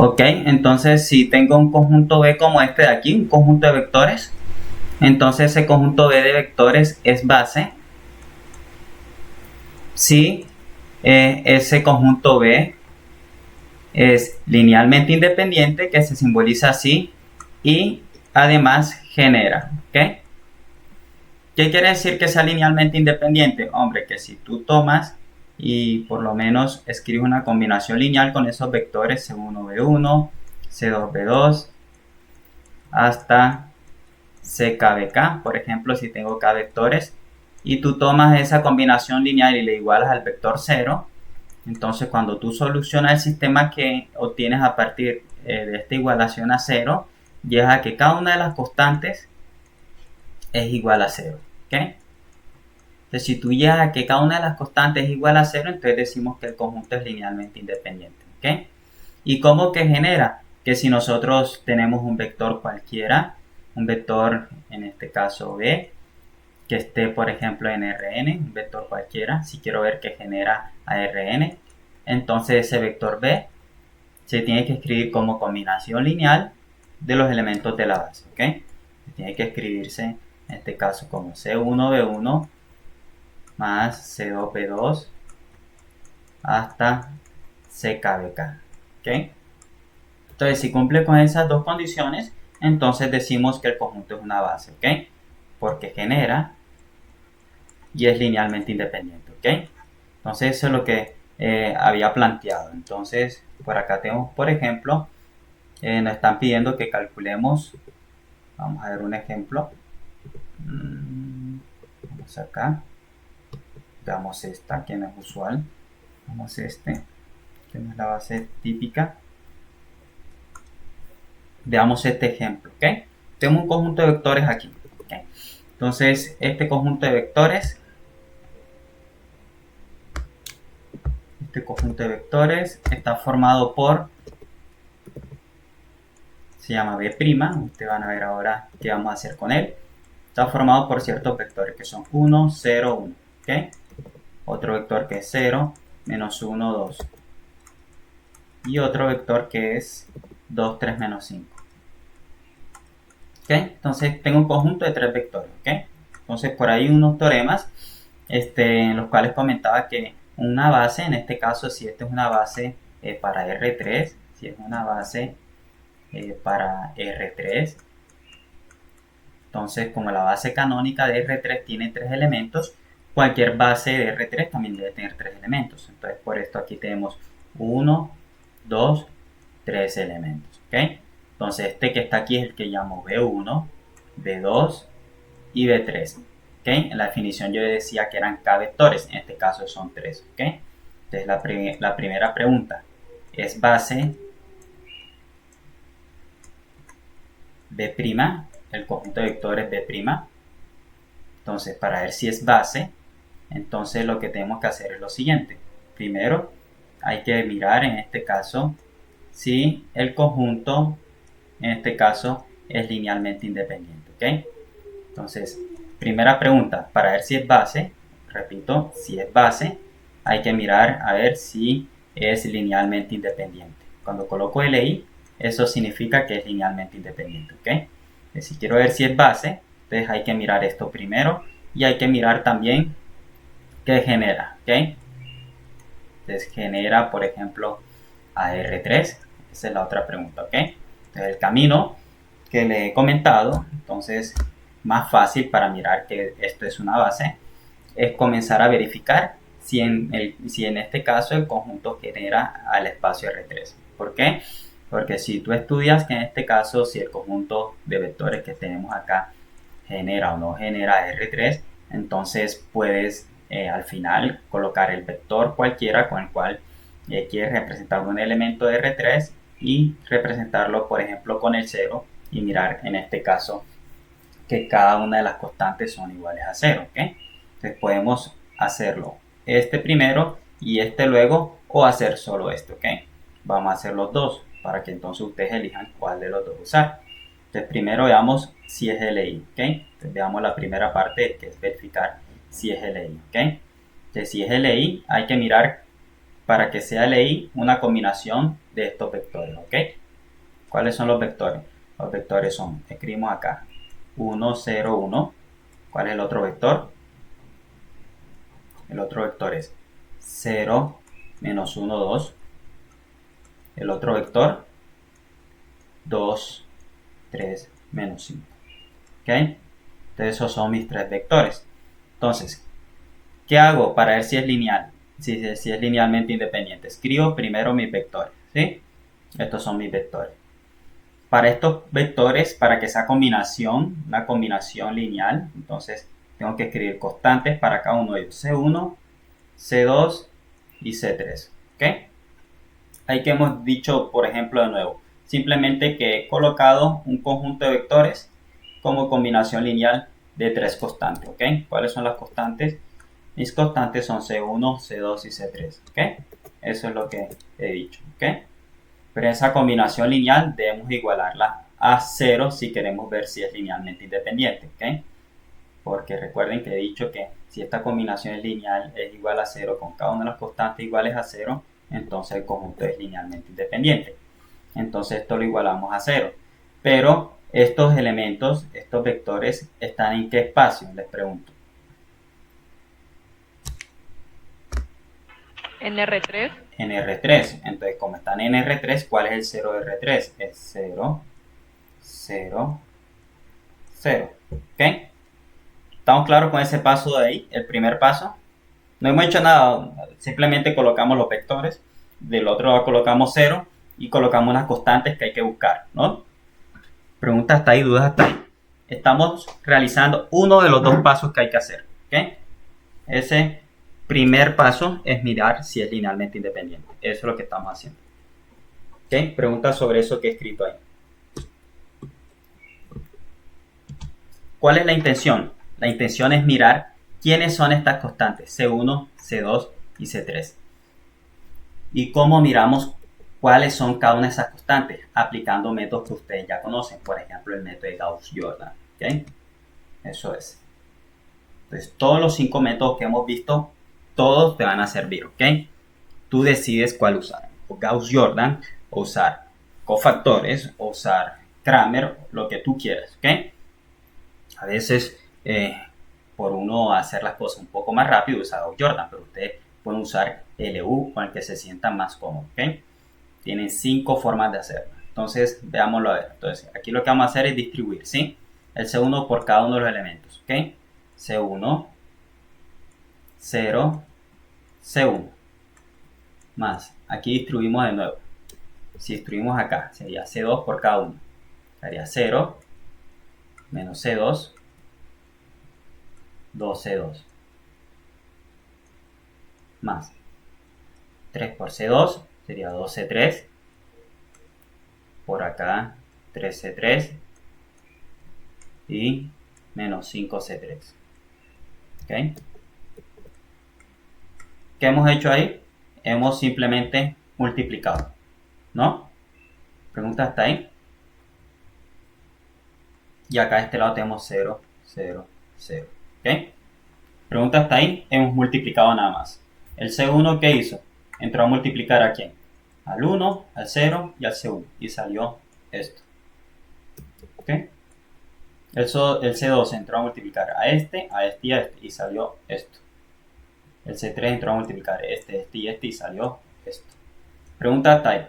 Ok, entonces si tengo un conjunto B como este de aquí, un conjunto de vectores, entonces ese conjunto B de vectores es base si ese conjunto B es linealmente independiente, que se simboliza así, y además genera. ¿Ok? ¿Qué quiere decir que sea linealmente independiente? Hombre, que si tú tomas y por lo menos escribes una combinación lineal con esos vectores C1, B1, C2, B2, hasta CKBK, por ejemplo, si tengo K vectores, y tú tomas esa combinación lineal y le igualas al vector 0, entonces cuando tú solucionas el sistema que obtienes a partir de esta igualación a 0, llegas a que cada una de las constantes es igual a 0. ¿Ok? Entonces, si tú llegas a que cada una de las constantes es igual a 0, entonces decimos que el conjunto es linealmente independiente. ¿Ok? ¿Y cómo que genera? Que si nosotros tenemos un vector cualquiera, un vector en este caso B, que esté por ejemplo en Rn, un vector cualquiera, si quiero ver que genera a Rn, entonces ese vector B se tiene que escribir como combinación lineal de los elementos de la base. ¿Ok? Tiene que escribirse en este caso como C1B1 más C2B2 hasta CKBK. ¿Ok? Entonces, si cumple con esas dos condiciones, entonces decimos que el conjunto es una base. ¿Ok? Porque genera y es linealmente independiente. ¿Ok? Entonces, eso es lo que había planteado. Entonces, por acá tenemos, por ejemplo, nos están pidiendo que calculemos. Vamos a ver un ejemplo. Vamos acá. Damos esta, que no es usual. Vamos este, que no es la base típica. Veamos este ejemplo. ¿Ok? Tengo un conjunto de vectores aquí. ¿Ok? Entonces, este conjunto de vectores está formado por, se llama B', ustedes van a ver ahora qué vamos a hacer con él. Está formado por ciertos vectores que son 1, 0, 1. ¿Ok? Otro vector que es 0, menos 1, 2. Y otro vector que es 2, 3, menos 5. ¿Ok? Entonces tengo un conjunto de 3 vectores. ¿Ok? Entonces por ahí unos teoremas en los cuales comentaba que una base, en este caso si esta es una base para R3, si es una base para R3, entonces como la base canónica de R3 tiene 3 elementos, cualquier base de R3 también debe tener 3 elementos. Entonces por esto aquí tenemos 1, 2, 3 elementos. ¿Ok? Entonces este que está aquí es el que llamo B1, B2 y B3. ¿Ok? En la definición yo decía que eran K vectores, en este caso son 3. ¿Ok? Entonces la primera pregunta, ¿es base B'? El conjunto de vectores B'. Entonces para ver si es base, entonces lo que tenemos que hacer es lo siguiente. Primero hay que mirar en este caso si el conjunto en este caso es linealmente independiente. ¿Ok? Entonces, primera pregunta, para ver si es base, repito, si es base, hay que mirar a ver si es linealmente independiente. Cuando coloco LI, eso significa que es linealmente independiente. ¿Ok? Entonces, si quiero ver si es base, entonces hay que mirar esto primero y hay que mirar también qué genera. ¿Ok? Entonces genera, por ejemplo, a R3. Esa es la otra pregunta. ¿Ok? Entonces, el camino que le he comentado, entonces más fácil para mirar que esto es una base, es comenzar a verificar si en este caso el conjunto genera al espacio R3. ¿Por qué? Porque si tú estudias que en este caso si el conjunto de vectores que tenemos acá genera o no genera R3, entonces puedes al final colocar el vector cualquiera con el cual quieres representar un elemento de R3 y representarlo por ejemplo con el 0 y mirar en este caso que cada una de las constantes son iguales a 0. ¿Ok? Entonces podemos hacerlo este primero y este luego o hacer solo este. ¿Ok? Vamos a hacer los dos para que entonces ustedes elijan cuál de los dos usar. Entonces primero veamos si es LI. ¿Ok? Entonces veamos la primera parte que es verificar si es LI. ¿Ok? Entonces si es LI hay que mirar para que sea LI una combinación de estos vectores. ¿Ok? ¿Cuáles son los vectores? Los vectores son, escribimos acá, 1, 0, 1. ¿Cuál es el otro vector? El otro vector es 0, menos 1, 2. El otro vector, 2, 3, menos 5. ¿Ok? Entonces esos son mis tres vectores. Entonces, ¿qué hago para ver si es lineal? Si es linealmente independiente. Escribo primero mis vectores. ¿Sí? Estos son mis vectores. Para estos vectores, para que sea combinación, una combinación lineal, entonces tengo que escribir constantes para cada uno de ellos. C1, C2 y C3. ¿Ok? Ahí que hemos dicho, por ejemplo, de nuevo, simplemente que he colocado un conjunto de vectores como combinación lineal de tres constantes. ¿Ok? ¿Cuáles son las constantes? Mis constantes son C1, C2 y C3. ¿Ok? Eso es lo que he dicho. ¿Ok? Pero esa combinación lineal debemos igualarla a 0 si queremos ver si es linealmente independiente. ¿Ok? Porque recuerden que he dicho que si esta combinación es lineal es igual a 0 con cada una de las constantes iguales a 0, entonces el conjunto es linealmente independiente. Entonces esto lo igualamos a 0. Pero estos elementos, estos vectores, ¿están en qué espacio? Les pregunto. En R3. En R3. Entonces, como están en R3, ¿cuál es el 0 de R3? Es 0, 0, 0. ¿Ok? ¿Estamos claros con ese paso de ahí? El primer paso. No hemos hecho nada, simplemente colocamos los vectores. Del otro lado colocamos 0 y colocamos las constantes que hay que buscar, ¿no? Preguntas hasta ahí, dudas hasta ahí. Estamos realizando uno de los dos pasos que hay que hacer. ¿Ok? Ese primer paso es mirar si es linealmente independiente. Eso es lo que estamos haciendo. ¿Ok? Preguntas sobre eso que he escrito ahí. ¿Cuál es la intención? La intención es mirar quiénes son estas constantes, C1, C2 y C3. ¿Y cómo miramos cuáles son cada una de esas constantes? Aplicando métodos que ustedes ya conocen, por ejemplo el método de Gauss-Jordan. ¿Okay? Eso es. Entonces, todos los 5 métodos que hemos visto, todos te van a servir. ¿Ok? Tú decides cuál usar. O Gauss-Jordan, o usar cofactores, o usar Kramer, lo que tú quieras. ¿Ok? A veces, por uno hacer las cosas un poco más rápido, usa Gauss-Jordan, pero ustedes pueden usar LU con el que se sientan más cómodos. ¿Ok? Tienen 5 formas de hacerlo. Entonces, veámoslo a ver. Entonces, aquí lo que vamos a hacer es distribuir, ¿sí? El C1 por cada uno de los elementos, ¿ok? C1, 0, C1. Más, aquí distribuimos de nuevo. Si distribuimos acá, sería C2 por cada uno. Sería 0, menos C2, 2C2. Más, 3 por C2 sería 2C3. Por acá, 3C3. Y menos 5C3. ¿Ok? ¿Qué hemos hecho ahí? Hemos simplemente multiplicado, ¿no? Pregunta hasta ahí. Y acá de este lado tenemos 0, 0, 0. ¿Ok? Pregunta hasta ahí. Hemos multiplicado nada más. El C1, ¿qué hizo? Entró a multiplicar ¿a quién? Al 1, al 0 y al C1. Y salió esto. ¿Ok? El C2 entró a multiplicar a este y a este. Y salió esto. El C3 entró a multiplicar este y este. Y salió esto. Pregunta hasta ahí.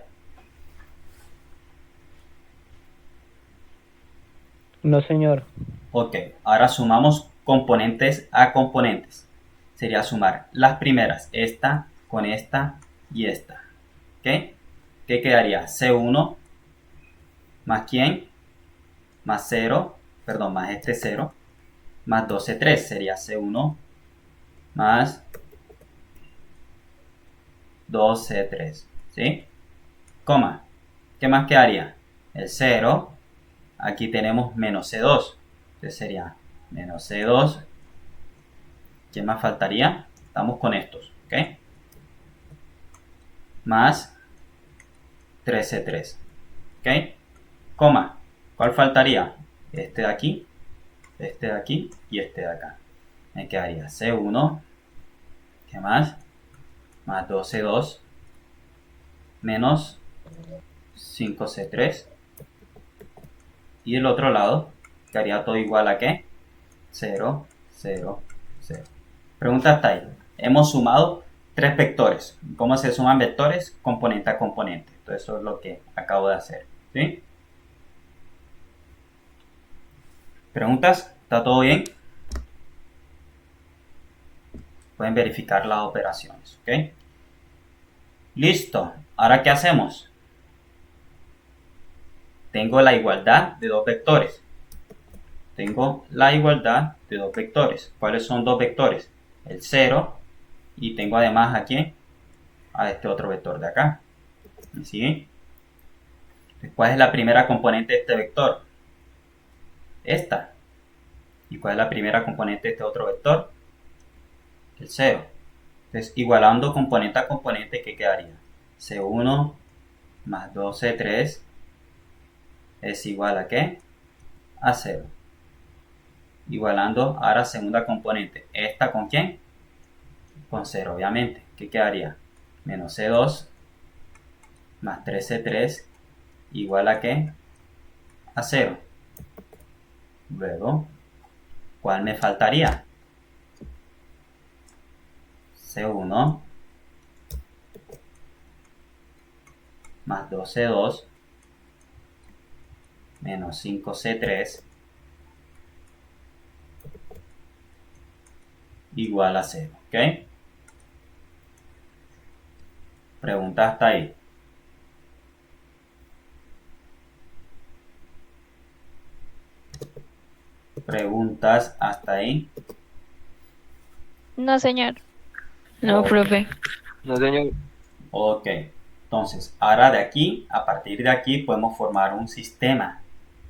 No, señor. Ok, ahora sumamos componentes a componentes. Sería sumar las primeras, esta con esta y esta. ¿Ok? ¿Qué quedaría? C1 más quién? Más 0, perdón, más este 0, más 2C3. Sería C1 más 2C3. ¿Sí? Coma. ¿Qué más quedaría? El 0. Aquí tenemos menos C2. Entonces sería menos C2. ¿Qué más faltaría? Estamos con estos. ¿Ok? Más 13,3. ¿Ok? Coma. ¿Cuál faltaría? Este de aquí, este de aquí y este de acá. Me quedaría C1. ¿Qué más? Más 12,2 menos 5C3. Y el otro lado quedaría todo igual a ¿qué? 0, 0, 0. Pregunta hasta ahí. Hemos sumado 3 vectores. ¿Cómo se suman vectores? Componente a componente. Entonces eso es lo que acabo de hacer. ¿Sí? ¿Preguntas? ¿Está todo bien? Pueden verificar las operaciones. ¿Ok? Listo. ¿Ahora qué hacemos? Tengo la igualdad de dos vectores. Tengo la igualdad de dos vectores. ¿Cuáles son dos vectores? El 0 y tengo además aquí a este otro vector de acá. ¿Me siguen? ¿Cuál es la primera componente de este vector? Esta. ¿Y cuál es la primera componente de este otro vector? El 0. Entonces, igualando componente a componente, ¿qué quedaría? C1 más 2C3 es igual a ¿qué? A 0. Igualando ahora segunda componente. ¿Esta con quién? Con 0, obviamente. ¿Qué quedaría? Menos C2 más 3C3 igual a ¿qué? A 0. Luego, ¿cuál me faltaría? C1 más 2C2 menos 5C3 igual a 0. ¿Ok? Pregunta hasta ahí. ¿Preguntas hasta ahí? No, señor. No, profe. No, señor. Ok. Entonces, ahora de aquí, a partir de aquí, podemos formar un sistema.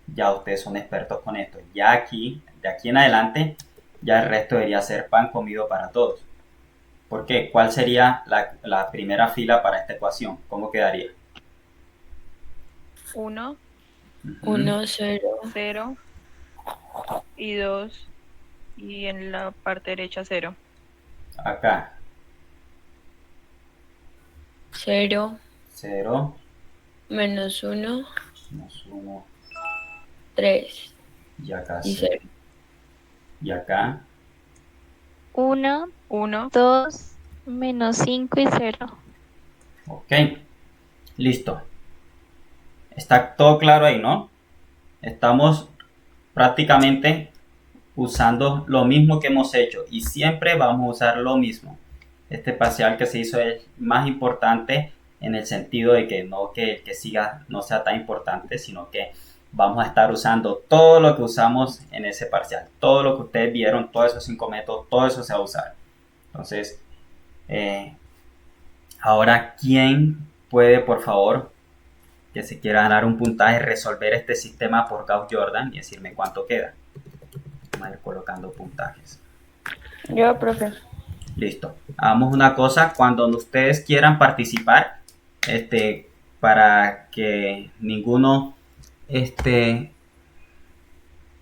Ya ustedes son expertos con esto. Ya aquí, de aquí en adelante, ya el resto debería ser pan comido para todos. ¿Por qué? ¿Cuál sería la primera fila para esta ecuación? ¿Cómo quedaría? 1, 1, 0, 0 y 2. Y en la parte derecha 0. Acá, 0, 0, menos 1, menos 1, 3 y acá y 0. 0. Y acá, 1, 2, menos 5 y 0. ok. Listo. Está todo claro ahí, ¿no? Estamos prácticamente usando lo mismo que hemos hecho y siempre vamos a usar lo mismo. Este parcial que se hizo es más importante en el sentido de que no que el que siga no sea tan importante, sino que vamos a estar usando todo lo que usamos en ese parcial. Todo lo que ustedes vieron, todos esos 5 métodos, todo eso se va a usar. Entonces, ahora, ¿quién puede, por favor, que se quiera ganar un puntaje, resolver este sistema por Gauss-Jordan y decirme cuánto queda? Vamos a ir colocando puntajes. Yo, profe. Listo. Hagamos una cosa, cuando ustedes quieran participar, para que ninguno se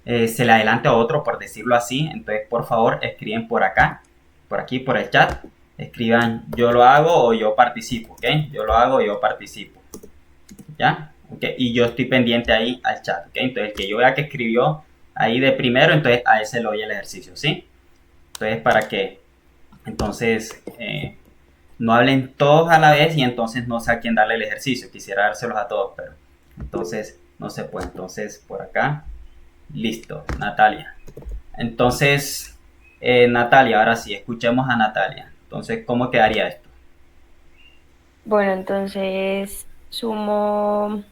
le adelante a otro, por decirlo así, entonces por favor escriben por acá, por aquí, por el chat, escriban yo lo hago o yo participo, ¿ok? Yo lo hago o yo participo, ¿ya? Okay. Y yo estoy pendiente ahí al chat, ¿ok? Entonces el que yo vea que escribió ahí de primero, entonces a ese le doy el ejercicio, ¿sí? Entonces para que entonces no hablen todos a la vez y entonces no sé a quién darle el ejercicio. Quisiera dárselos a todos, pero entonces no se puede. Entonces por acá, listo, Natalia. Entonces, Natalia, ahora sí, escuchemos a Natalia. Entonces, ¿cómo quedaría esto? Bueno, entonces sumo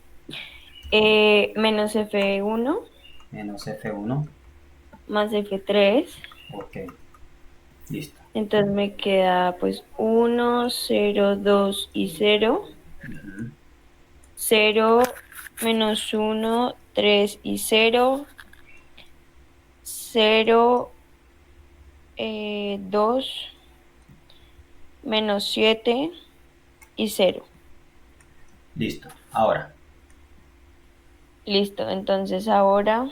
menos F1 Menos F1. más F3. Ok, listo. Entonces me queda pues 1, 0, 2 y 0. Uh-huh. 0, menos 1, 3 y 0. 0, 2, menos 7 y 0. Listo. Ahora, Listo, entonces ahora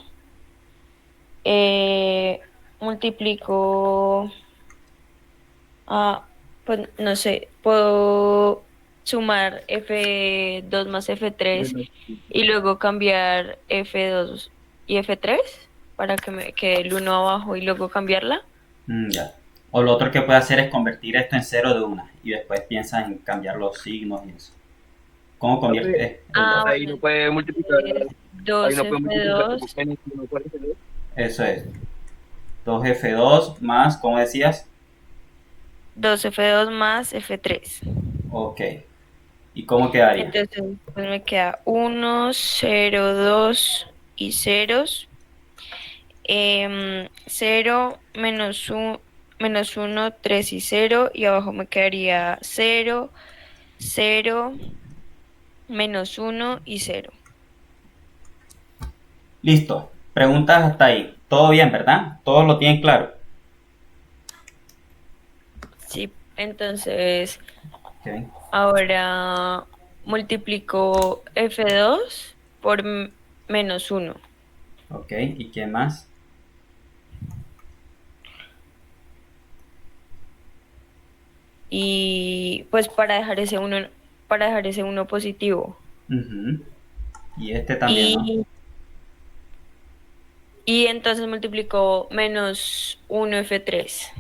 multiplico, pues no sé, puedo sumar F2 más F3 y luego cambiar F2 y F3 para que me quede el 1 abajo y luego cambiarla. Ya. O lo otro que puede hacer es convertir esto en cero de una y después piensas en cambiar los signos y eso. ¿Cómo conviertes el Ah, 2? Ahí bueno, no puede multiplicar, entonces ahí no puede multiplicar 2F2 menos uno por F2. Eso es. 2F2 más, ¿cómo decías? 2F2 más F3. Ok. ¿Y cómo quedaría? Entonces, pues me queda 1, 0, 2 y ceros. 0, menos 1, 3 y 0. Y abajo me quedaría 0, 0, menos 1 y 0. Listo. Preguntas hasta ahí. Todo bien, ¿verdad? Todo lo tienen claro. Sí, entonces Ok. ahora multiplico F2 por menos 1. Ok. ¿Y qué más? Y pues para dejar ese 1 positivo. Ujú. Y este también, ¿no? Y, y entonces multiplico menos 1 F3.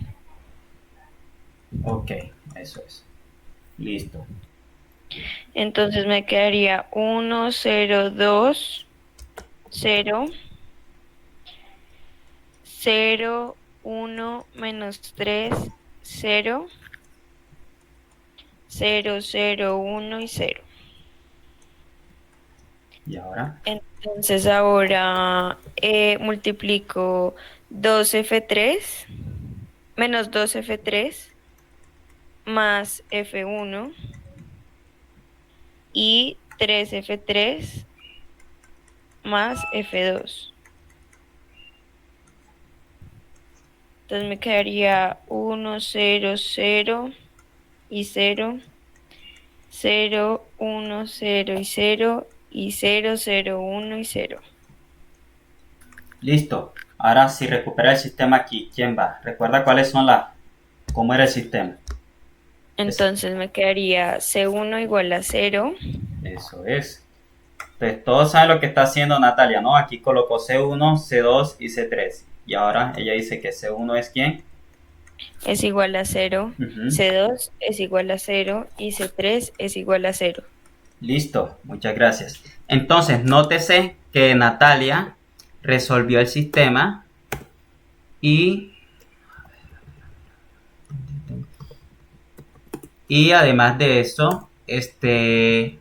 Ok. Eso es. Listo. Entonces me quedaría 1, 0, 2, 0, 0, 1, menos 3, 0, 0, 0, 1 y 0. ¿Y ahora? Entonces ahora multiplico 2F3 menos 2F3 más F1 y 3F3 más F2. Entonces me quedaría 1, 0, 0 y 0, 0, 1, 0 y 0 y 0, 0, 1 y 0. Listo. Ahora, si recupera el sistema aquí, ¿quién va? Recuerda cuáles son las... ¿Cómo era el sistema? Es- Entonces me quedaría C1 igual a 0. Eso es. Entonces, todos saben lo que está haciendo Natalia, ¿no? Aquí colocó C1, C2 y C3. Y ahora ella dice que C1 es ¿quién? Es igual a 0, Ujú. C2 es igual a 0 y C3 es igual a 0. Listo, muchas gracias. Entonces, nótese que Natalia resolvió el sistema y, y además de eso, aquí,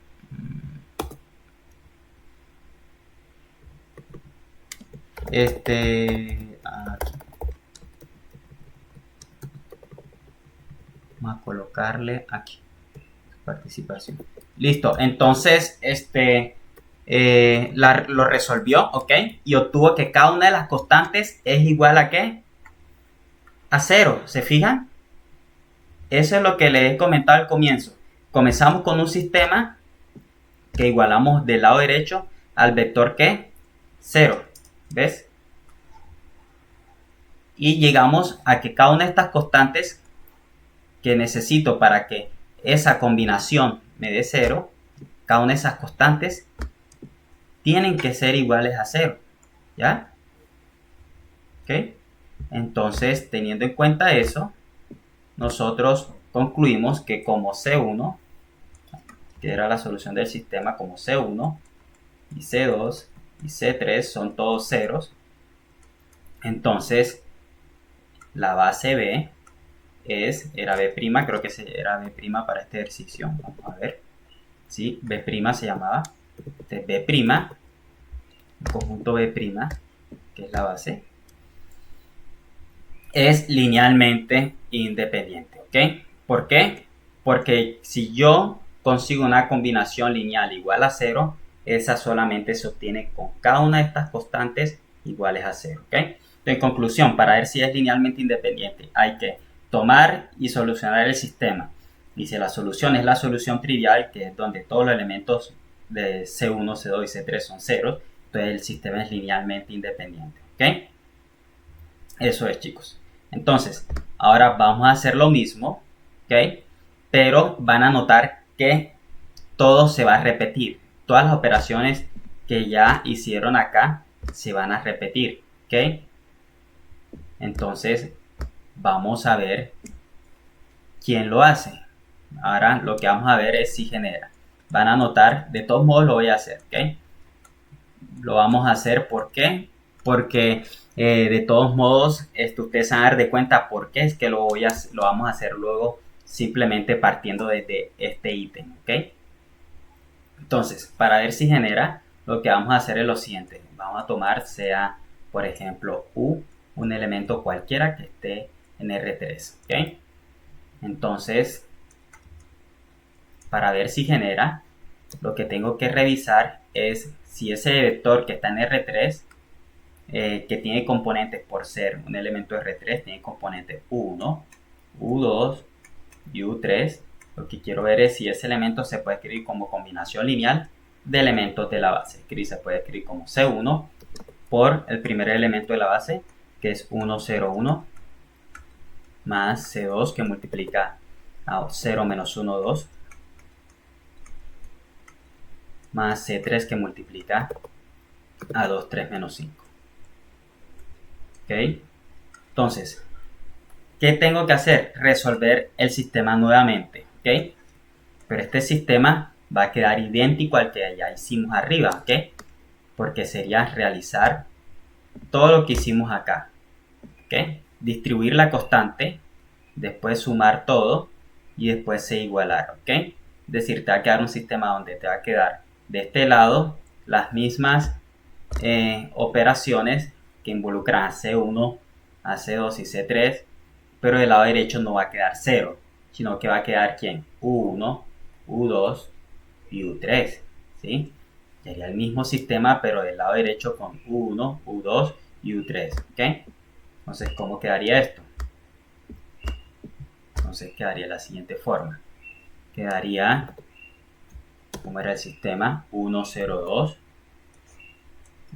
vamos a colocarle aquí, participación. Listo, entonces, lo resolvió, ¿ok? Y obtuvo que cada una de las constantes es igual a ¿qué? A cero, ¿se fijan? Eso es lo que les he comentado al comienzo. Comenzamos con un sistema que igualamos del lado derecho al vector ¿qué? Cero, ¿ves? Y llegamos a que cada una de estas constantes que necesito para que esa combinación me dé cero, cada una de esas constantes tienen que ser iguales a cero, ¿ya? ¿Ok? Entonces, teniendo en cuenta eso, nosotros concluimos que como C1, que era la solución del sistema como C1 y C2 y C3 son todos ceros, entonces la base B era B', creo que era B' para este ejercicio, vamos a ver, sí, B' se llamaba, entonces B', el conjunto B', que es la base, es linealmente independiente, ¿ok? ¿Por qué? Porque si yo consigo una combinación lineal igual a cero, esa solamente se obtiene con cada una de estas constantes iguales a cero, ¿ok? Entonces, en conclusión, para ver si es linealmente independiente, hay que tomar y solucionar el sistema. Y si la solución es la solución trivial, que es donde todos los elementos de C1, C2 y C3 son ceros, entonces el sistema es linealmente independiente, ¿ok? Eso es, chicos. Entonces, ahora vamos a hacer lo mismo, ¿ok? Pero van a notar que todo se va a repetir. Todas las operaciones que ya hicieron acá se van a repetir, ¿ok? Entonces, vamos a ver quién lo hace. Ahora lo que vamos a ver es si genera. Van a notar, de todos modos lo voy a hacer, ¿ok? Lo vamos a hacer, ¿por qué? Porque de todos modos ustedes se van a dar de cuenta por qué es que lo vamos a hacer luego simplemente partiendo desde este ítem, ¿ok? Entonces, para ver si genera, lo que vamos a hacer es lo siguiente. Vamos a tomar, sea, por ejemplo, U, un elemento cualquiera que esté en R3, ¿ok? Entonces, para ver si genera, lo que tengo que revisar es si ese vector que está en R3, que tiene componentes por ser un elemento R3, tiene componentes U1, U2 y U3. Lo que quiero ver es si ese elemento se puede escribir como combinación lineal de elementos de la base. Se puede escribir como C1 por el primer elemento de la base, que es 1, 0, 1, más C2 que multiplica a 0 menos 1, 2, más C3 que multiplica a 2, 3 menos 5. ¿Ok? Entonces, ¿qué tengo que hacer? Resolver el sistema nuevamente, ¿ok? Pero este sistema va a quedar idéntico al que ya hicimos arriba, ¿ok? Porque sería realizar todo lo que hicimos acá, ¿ok? Distribuir la constante, después sumar todo y después se igualar, ¿ok? Es decir, te va a quedar un sistema donde te va a quedar de este lado las mismas operaciones que involucran a C1, a C2 y C3, pero del lado derecho no va a quedar 0, sino que va a quedar ¿quién? U1, U2 y U3, ¿sí? Sería el mismo sistema, pero del lado derecho con U1, U2 y U3, ¿ok? Entonces, ¿cómo quedaría esto? Entonces quedaría de la siguiente forma. Quedaría, ¿cómo era el sistema? 1, 0, 2,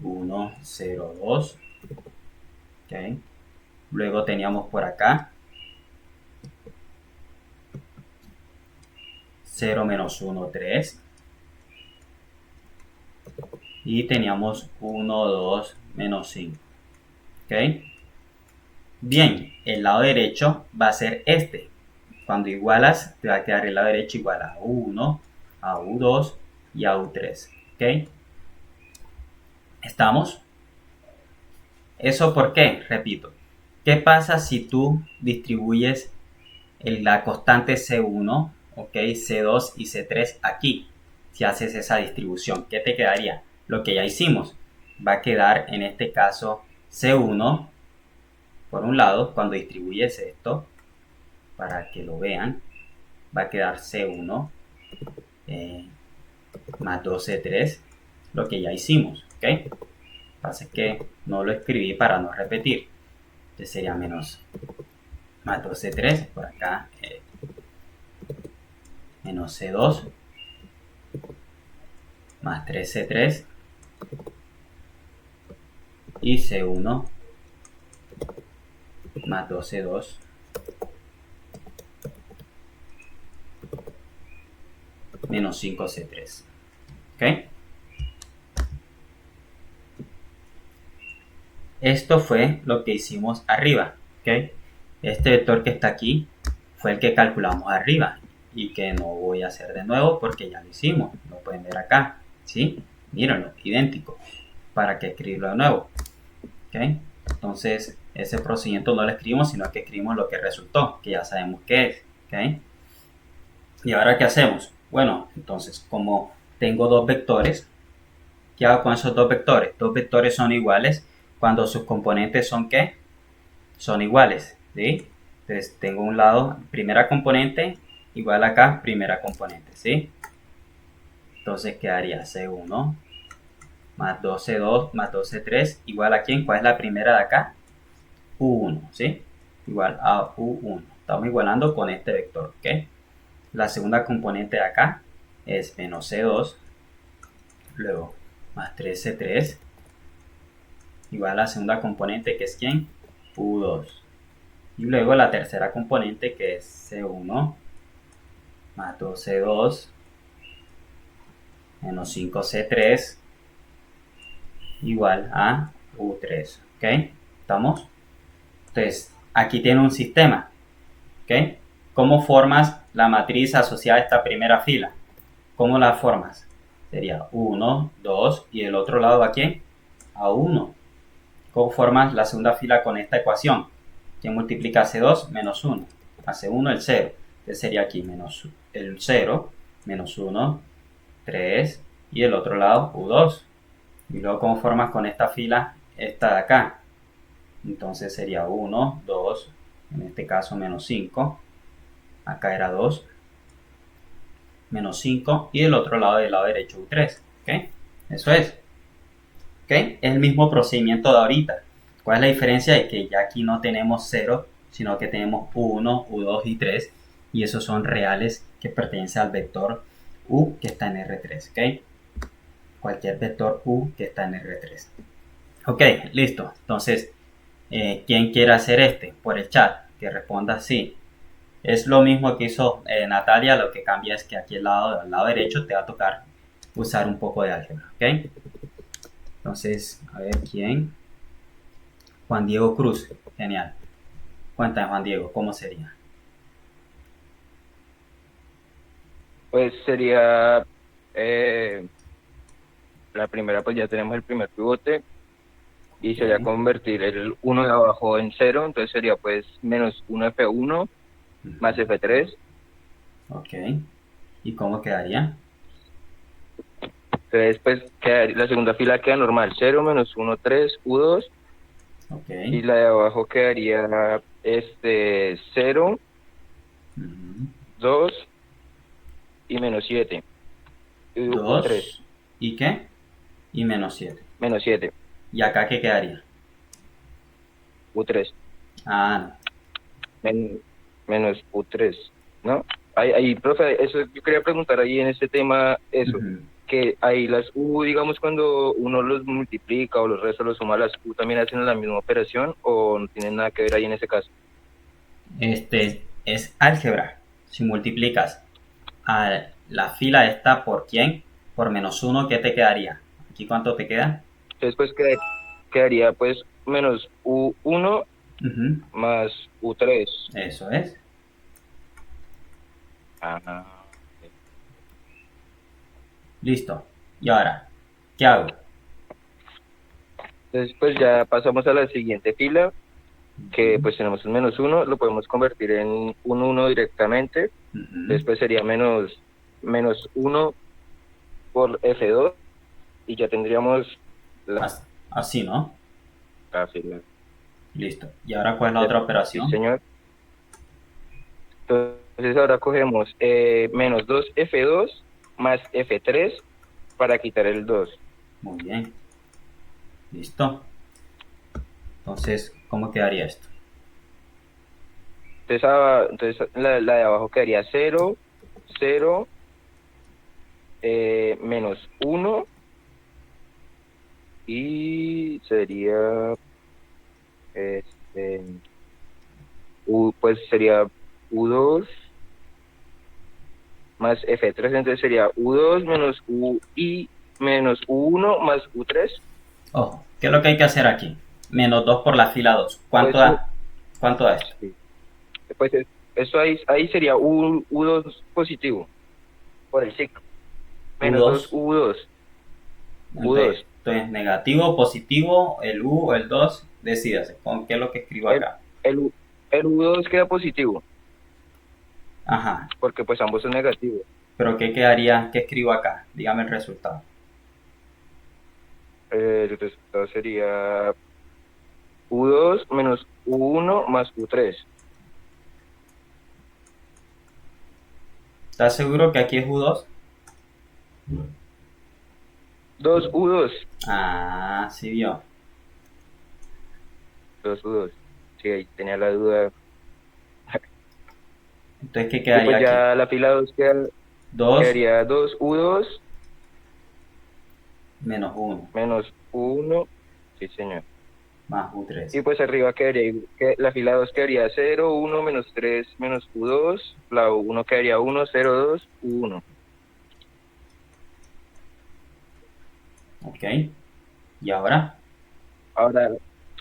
1, 0, 2, ¿ok? Luego teníamos por acá 0 menos 1, 3. Y teníamos 1, 2, menos 5. ¿Ok? Bien, el lado derecho va a ser este. Cuando igualas, te va a quedar el lado derecho igual a U1, a U2 y a U3. ¿Ok? ¿Estamos? ¿Eso por qué? Repito. ¿Qué pasa si tú distribuyes la constante C1, ¿ok? C2 y C3 aquí? Si haces esa distribución, ¿qué te quedaría? Lo que ya hicimos. Va a quedar en este caso C1 por un lado. Cuando distribuyes esto, para que lo vean, va a quedar C1 más 2C3, lo que ya hicimos, ¿ok? Lo que pasa es que no lo escribí para no repetir. Entonces sería menos más 2C3, por acá menos C2 más 3C3 y C1 más 2C2 menos 5C3. ¿Ok? Esto fue lo que hicimos arriba. ¿Ok? Este vector que está aquí fue el que calculamos arriba y que no voy a hacer de nuevo porque ya lo hicimos. Lo pueden ver acá. ¿Sí? Mírenlo, idéntico. ¿Para qué escribirlo de nuevo? ¿Ok? Entonces, ese procedimiento no lo escribimos, sino que escribimos lo que resultó, que ya sabemos qué es. ¿Ok? ¿Y ahora qué hacemos? Bueno, entonces, como tengo dos vectores, ¿qué hago con esos dos vectores? Dos vectores son iguales cuando sus componentes son ¿qué? Son iguales, ¿sí? Entonces, tengo un lado, primera componente, igual acá, primera componente, ¿sí? Entonces, quedaría C1 más 2C2 más 2C3, igual a ¿quién? ¿Cuál es la primera de acá? U1, ¿sí? Igual a U1. Estamos igualando con este vector, ¿ok? La segunda componente de acá es menos C2, luego más 3C3, igual a la segunda componente que es ¿quién? U2. Y luego la tercera componente que es C1 más 2C2 menos 5C3 igual a U3, ¿ok? ¿Estamos? Entonces, aquí tiene un sistema, ¿ok? ¿Cómo formas la matriz asociada a esta primera fila? ¿Cómo la formas? Sería 1, 2 y el otro lado ¿a quién? A 1. ¿Cómo formas la segunda fila con esta ecuación? ¿Quién multiplica hace 2? Menos 1. Hace 1 el 0. Entonces sería aquí menos el 0, menos 1, 3 y el otro lado U2. Y luego ¿cómo formas con esta fila esta de acá? Entonces sería 1, 2, en este caso menos 5. Acá era 2, menos 5 y del otro lado, del lado derecho U3. ¿Ok? Eso es. ¿Ok? Es el mismo procedimiento de ahorita. ¿Cuál es la diferencia? De que ya aquí no tenemos 0, sino que tenemos U1, U2 y 3. Y esos son reales que pertenecen al vector U que está en R3. ¿Ok? Cualquier vector U que está en R3. Ok, listo. Entonces, ¿quién quiere hacer este? Por el chat. Que responda sí. Es lo mismo que hizo Natalia, lo que cambia es que aquí al lado derecho te va a tocar usar un poco de álgebra, ¿ok? Entonces, a ver quién. Juan Diego Cruz, genial. Cuéntame, Juan Diego, ¿cómo sería? Pues sería la primera, pues ya tenemos el primer pivote y sería Ok. convertir el 1 de abajo en 0, entonces sería pues menos 1 F1 más F3. Ok. ¿Y cómo quedaría? Entonces pues la segunda fila queda normal, 0, menos 1, 3, U2 Ok. y la de abajo quedaría 0, Ujú. 2 y menos 7, U3, 2. ¿Y qué? Y menos 7. menos 7, ¿Y acá qué quedaría? U3. Ah, Menos U3, ¿no? Ahí, profe, eso yo quería preguntar ahí en este tema, no. eso, que ahí las U, digamos, cuando uno los multiplica o los resta, los suma, las U también hacen la misma operación o no tienen nada que ver ahí en ese caso. Este es álgebra. Si multiplicas a la fila esta por quién, por menos 1, ¿qué te quedaría? ¿Aquí cuánto te queda? Entonces, pues quedaría pues menos U1 Ujú. más U3. Eso es. Ajá. Listo. Y ahora, ¿qué hago? Entonces, pues ya pasamos a la siguiente fila, que Ujú. pues tenemos un menos 1, lo podemos convertir en un 1 directamente. Ujú. Después sería menos 1 por F2 y ya tendríamos la Así, ¿no? fila. Listo. ¿Y ahora cuál es la otra Sí, operación? señor. Entonces ahora cogemos menos 2 F2 más F3 para quitar el 2. Muy bien. Listo. Entonces, ¿cómo quedaría esto? Entonces, entonces la de abajo quedaría 0, 0, menos 1 y sería, este, pues sería U2 más F3, entonces sería U2 menos UI menos U1 más U3. Ojo, ¿qué es lo que hay que hacer aquí? Menos 2 por la fila 2. ¿Cuánto Pues, da? ¿Cuánto da esto? sí. Pues eso ahí sería U2 positivo por el ciclo. Menos 2 U2. U2. Entonces, U2. negativo, positivo, el U o el 2, decídase. ¿Con qué es lo que escribo El, acá? el U2 queda positivo Ajá. porque pues ambos son negativos. Pero ¿qué quedaría? ¿Qué escribo acá? Dígame el resultado. El resultado sería U2 menos U1 más U3. ¿Estás seguro que aquí es U2? 2 U2. Ah, sí vio. 2 U2. Sí, ahí tenía la duda. Entonces, ¿qué Y quedaría pues aquí? ya la fila 2 2 quedaría 2 U2 menos 1 menos U1. Sí, señor. más U3. Y pues arriba quedaría, la fila 2 quedaría 0, 1, menos 3, menos U2. La U1 quedaría 1, 0, 2, U1. ¿Ok? ¿Y ahora? Ahora,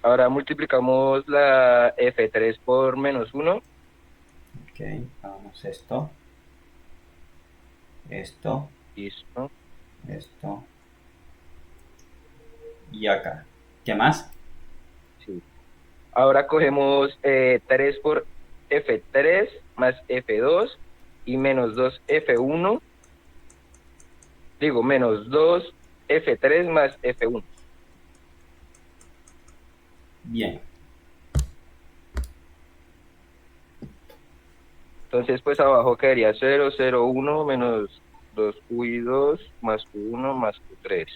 ahora multiplicamos la F3 por menos 1. Ok, hagamos esto, esto, Listo. esto y acá. ¿Qué más? Sí. Ahora cogemos 3 por F3 más F2 y menos 2 F1. Digo, menos 2 F3 más F1. Bien. Entonces, pues abajo quedaría 0, 0, 1 menos 2 U2 más U1 más U3.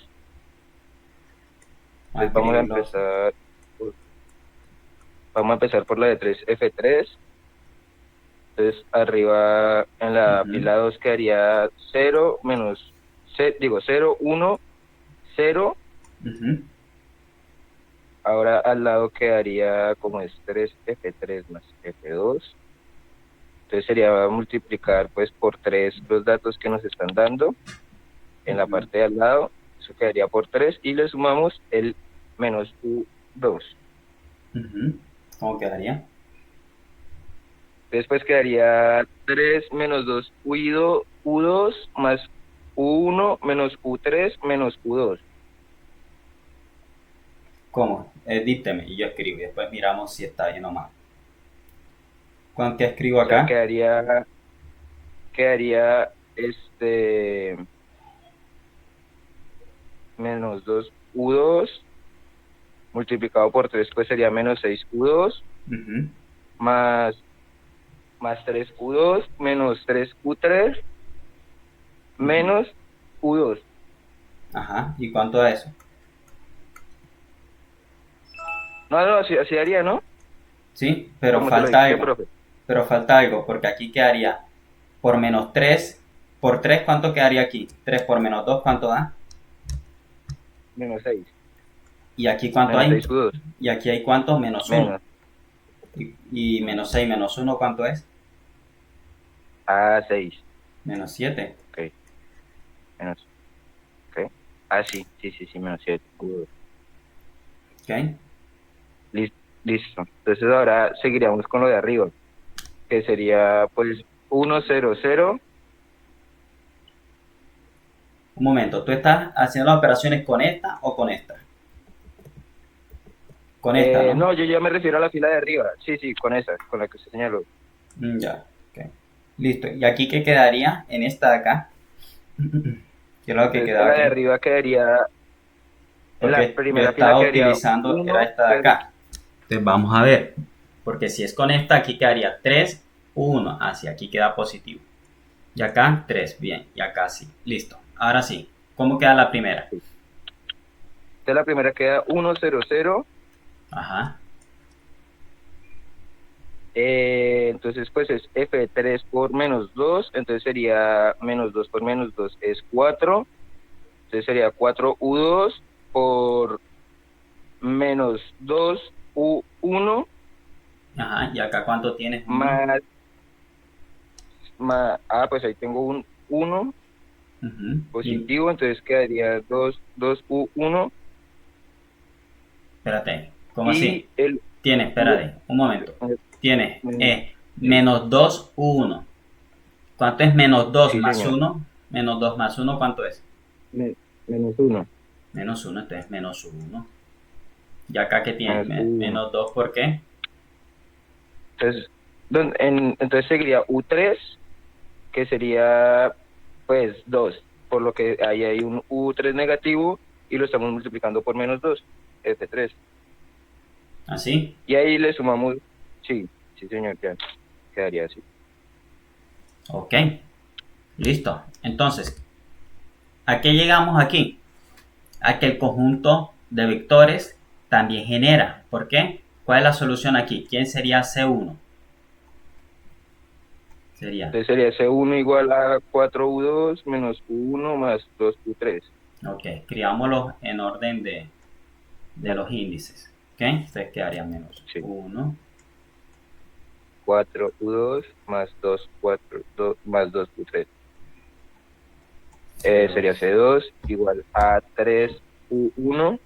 Vamos a Entonces escribirlos. vamos a empezar por la de 3 F3. Entonces, arriba en la Ujú, fila 2 quedaría 0 menos, digo, 0, 1, 0. ujú, Ahora al lado quedaría como es 3F3 más F2. Entonces sería multiplicar pues por 3 los datos que nos están dando en la ujú, parte de al lado. Eso quedaría por 3 y le sumamos el menos U2. ujú. ¿Cómo quedaría? Después quedaría 3 menos 2 U2 más U1 menos U3 menos U2. ¿Cómo? Dícteme y yo escribo y después miramos si está bien o mal. ¿Cuánto escribo O sea, acá? quedaría menos 2 U2 multiplicado por 3 pues sería menos 6 U2 Ujú, más, más 3 U2 menos 3 U3 ujú. menos U2. Ajá. ¿Y cuánto es eso? No, no, así haría, ¿no? Sí, pero Como te lo falta dicté, algo. profe. Pero falta algo, porque aquí quedaría por menos 3. Por 3, ¿cuánto quedaría aquí? 3 por menos 2, ¿cuánto da? Menos 6. ¿Y aquí cuánto Menos hay? 6 U2. Y aquí hay cuánto, menos 1. Menos. Y menos 6 menos 1, ¿cuánto es? Ah, 6. Menos 7. Ok. Menos. Ok. Ah, sí, sí, sí, sí, menos 7 U2. ¿Ok? Listo. Entonces ahora seguiríamos con lo de arriba, que sería pues 1, 0, 0. Un momento, ¿tú estás haciendo las operaciones con esta o con esta? Con esta, ¿no? No, yo ya me refiero a la fila de arriba. Sí, sí, con esa, con la que usted señaló. Ya, ok. Listo. ¿Y aquí qué quedaría en esta de acá? ¿Qué es lo que Entonces, en quedaba la de aquí? arriba quedaría, en la Porque yo primera fila estaba quedaría utilizando, era 1, esta de 0. acá. Entonces vamos a ver. Porque si es con esta, aquí quedaría 3, 1. Así, aquí queda positivo. Y acá 3, bien. Y acá sí. Listo. Ahora sí. ¿Cómo queda la primera? Entonces la primera queda 1, 0, 0. Ajá. Entonces, pues es F3 por menos 2. Entonces sería menos 2 por menos 2 es 4. Entonces sería 4U2 por menos 2U1 Ajá. ¿Y acá cuánto tienes? Uno. más, pues ahí tengo un 1 Ujú. Y positivo. Entonces quedaría 2U1 espérate. ¿Cómo así? y el Tienes, U. espérate. Un momento. Tienes Sí, menos 2 1. ¿Cuánto es menos 2 sí, más señor. uno? Menos 2 más uno, ¿cuánto es? Menos 1. Menos uno, entonces menos uno. Y acá que tienes Menos U1. menos 2, ¿por qué? Entonces, entonces seguiría U3, que sería pues 2, por lo que ahí hay un U3 negativo y lo estamos multiplicando por menos 2, F3. ¿Así? Y ahí le sumamos, sí, sí señor, ya quedaría así. Ok. Listo. Entonces, ¿a qué llegamos aquí? A que el conjunto de vectores también genera. ¿Por qué? ¿Cuál es la solución aquí? ¿Quién sería C1? Sería, Entonces sería C1 igual a 4U2 menos U1 más 2U3. ok, escribámoslo en orden de los índices. ¿Ok? Entonces quedaría menos Sí, 1. 4U2 más 2, más 2U3. Sería C2. C2 igual a 3U1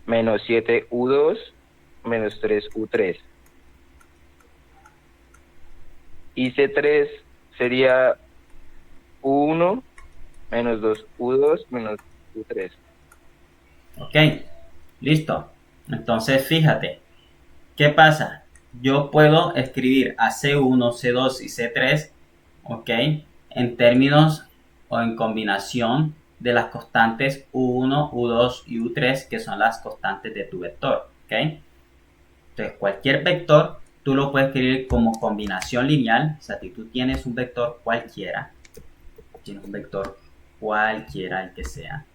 menos 7U2 menos 3U3. Y C3 sería U1 menos 2U2 menos U3. Ok, listo. Entonces fíjate, ¿qué pasa? Yo puedo escribir a C1, C2 y C3, ok, en términos o en combinación de las constantes U1, U2 y U3, que son las constantes de tu vector, ok. Entonces cualquier vector tú lo puedes escribir como combinación lineal. O sea, si tú tienes un vector cualquiera, el que sea,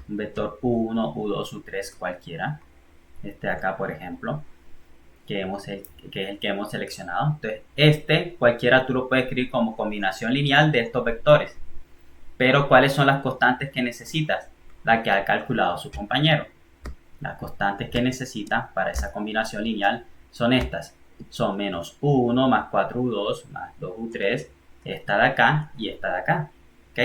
un vector U1, U2, U3 cualquiera, este de acá por ejemplo, que es el que hemos seleccionado. Entonces cualquiera tú lo puedes escribir como combinación lineal de estos vectores. Pero ¿cuáles son las constantes que necesitas? La que ha calculado su compañero. Las constantes que necesitas para esa combinación lineal son estas. Son menos U1 más 4U2 más 2U3, esta de acá y esta de acá. ¿Ok?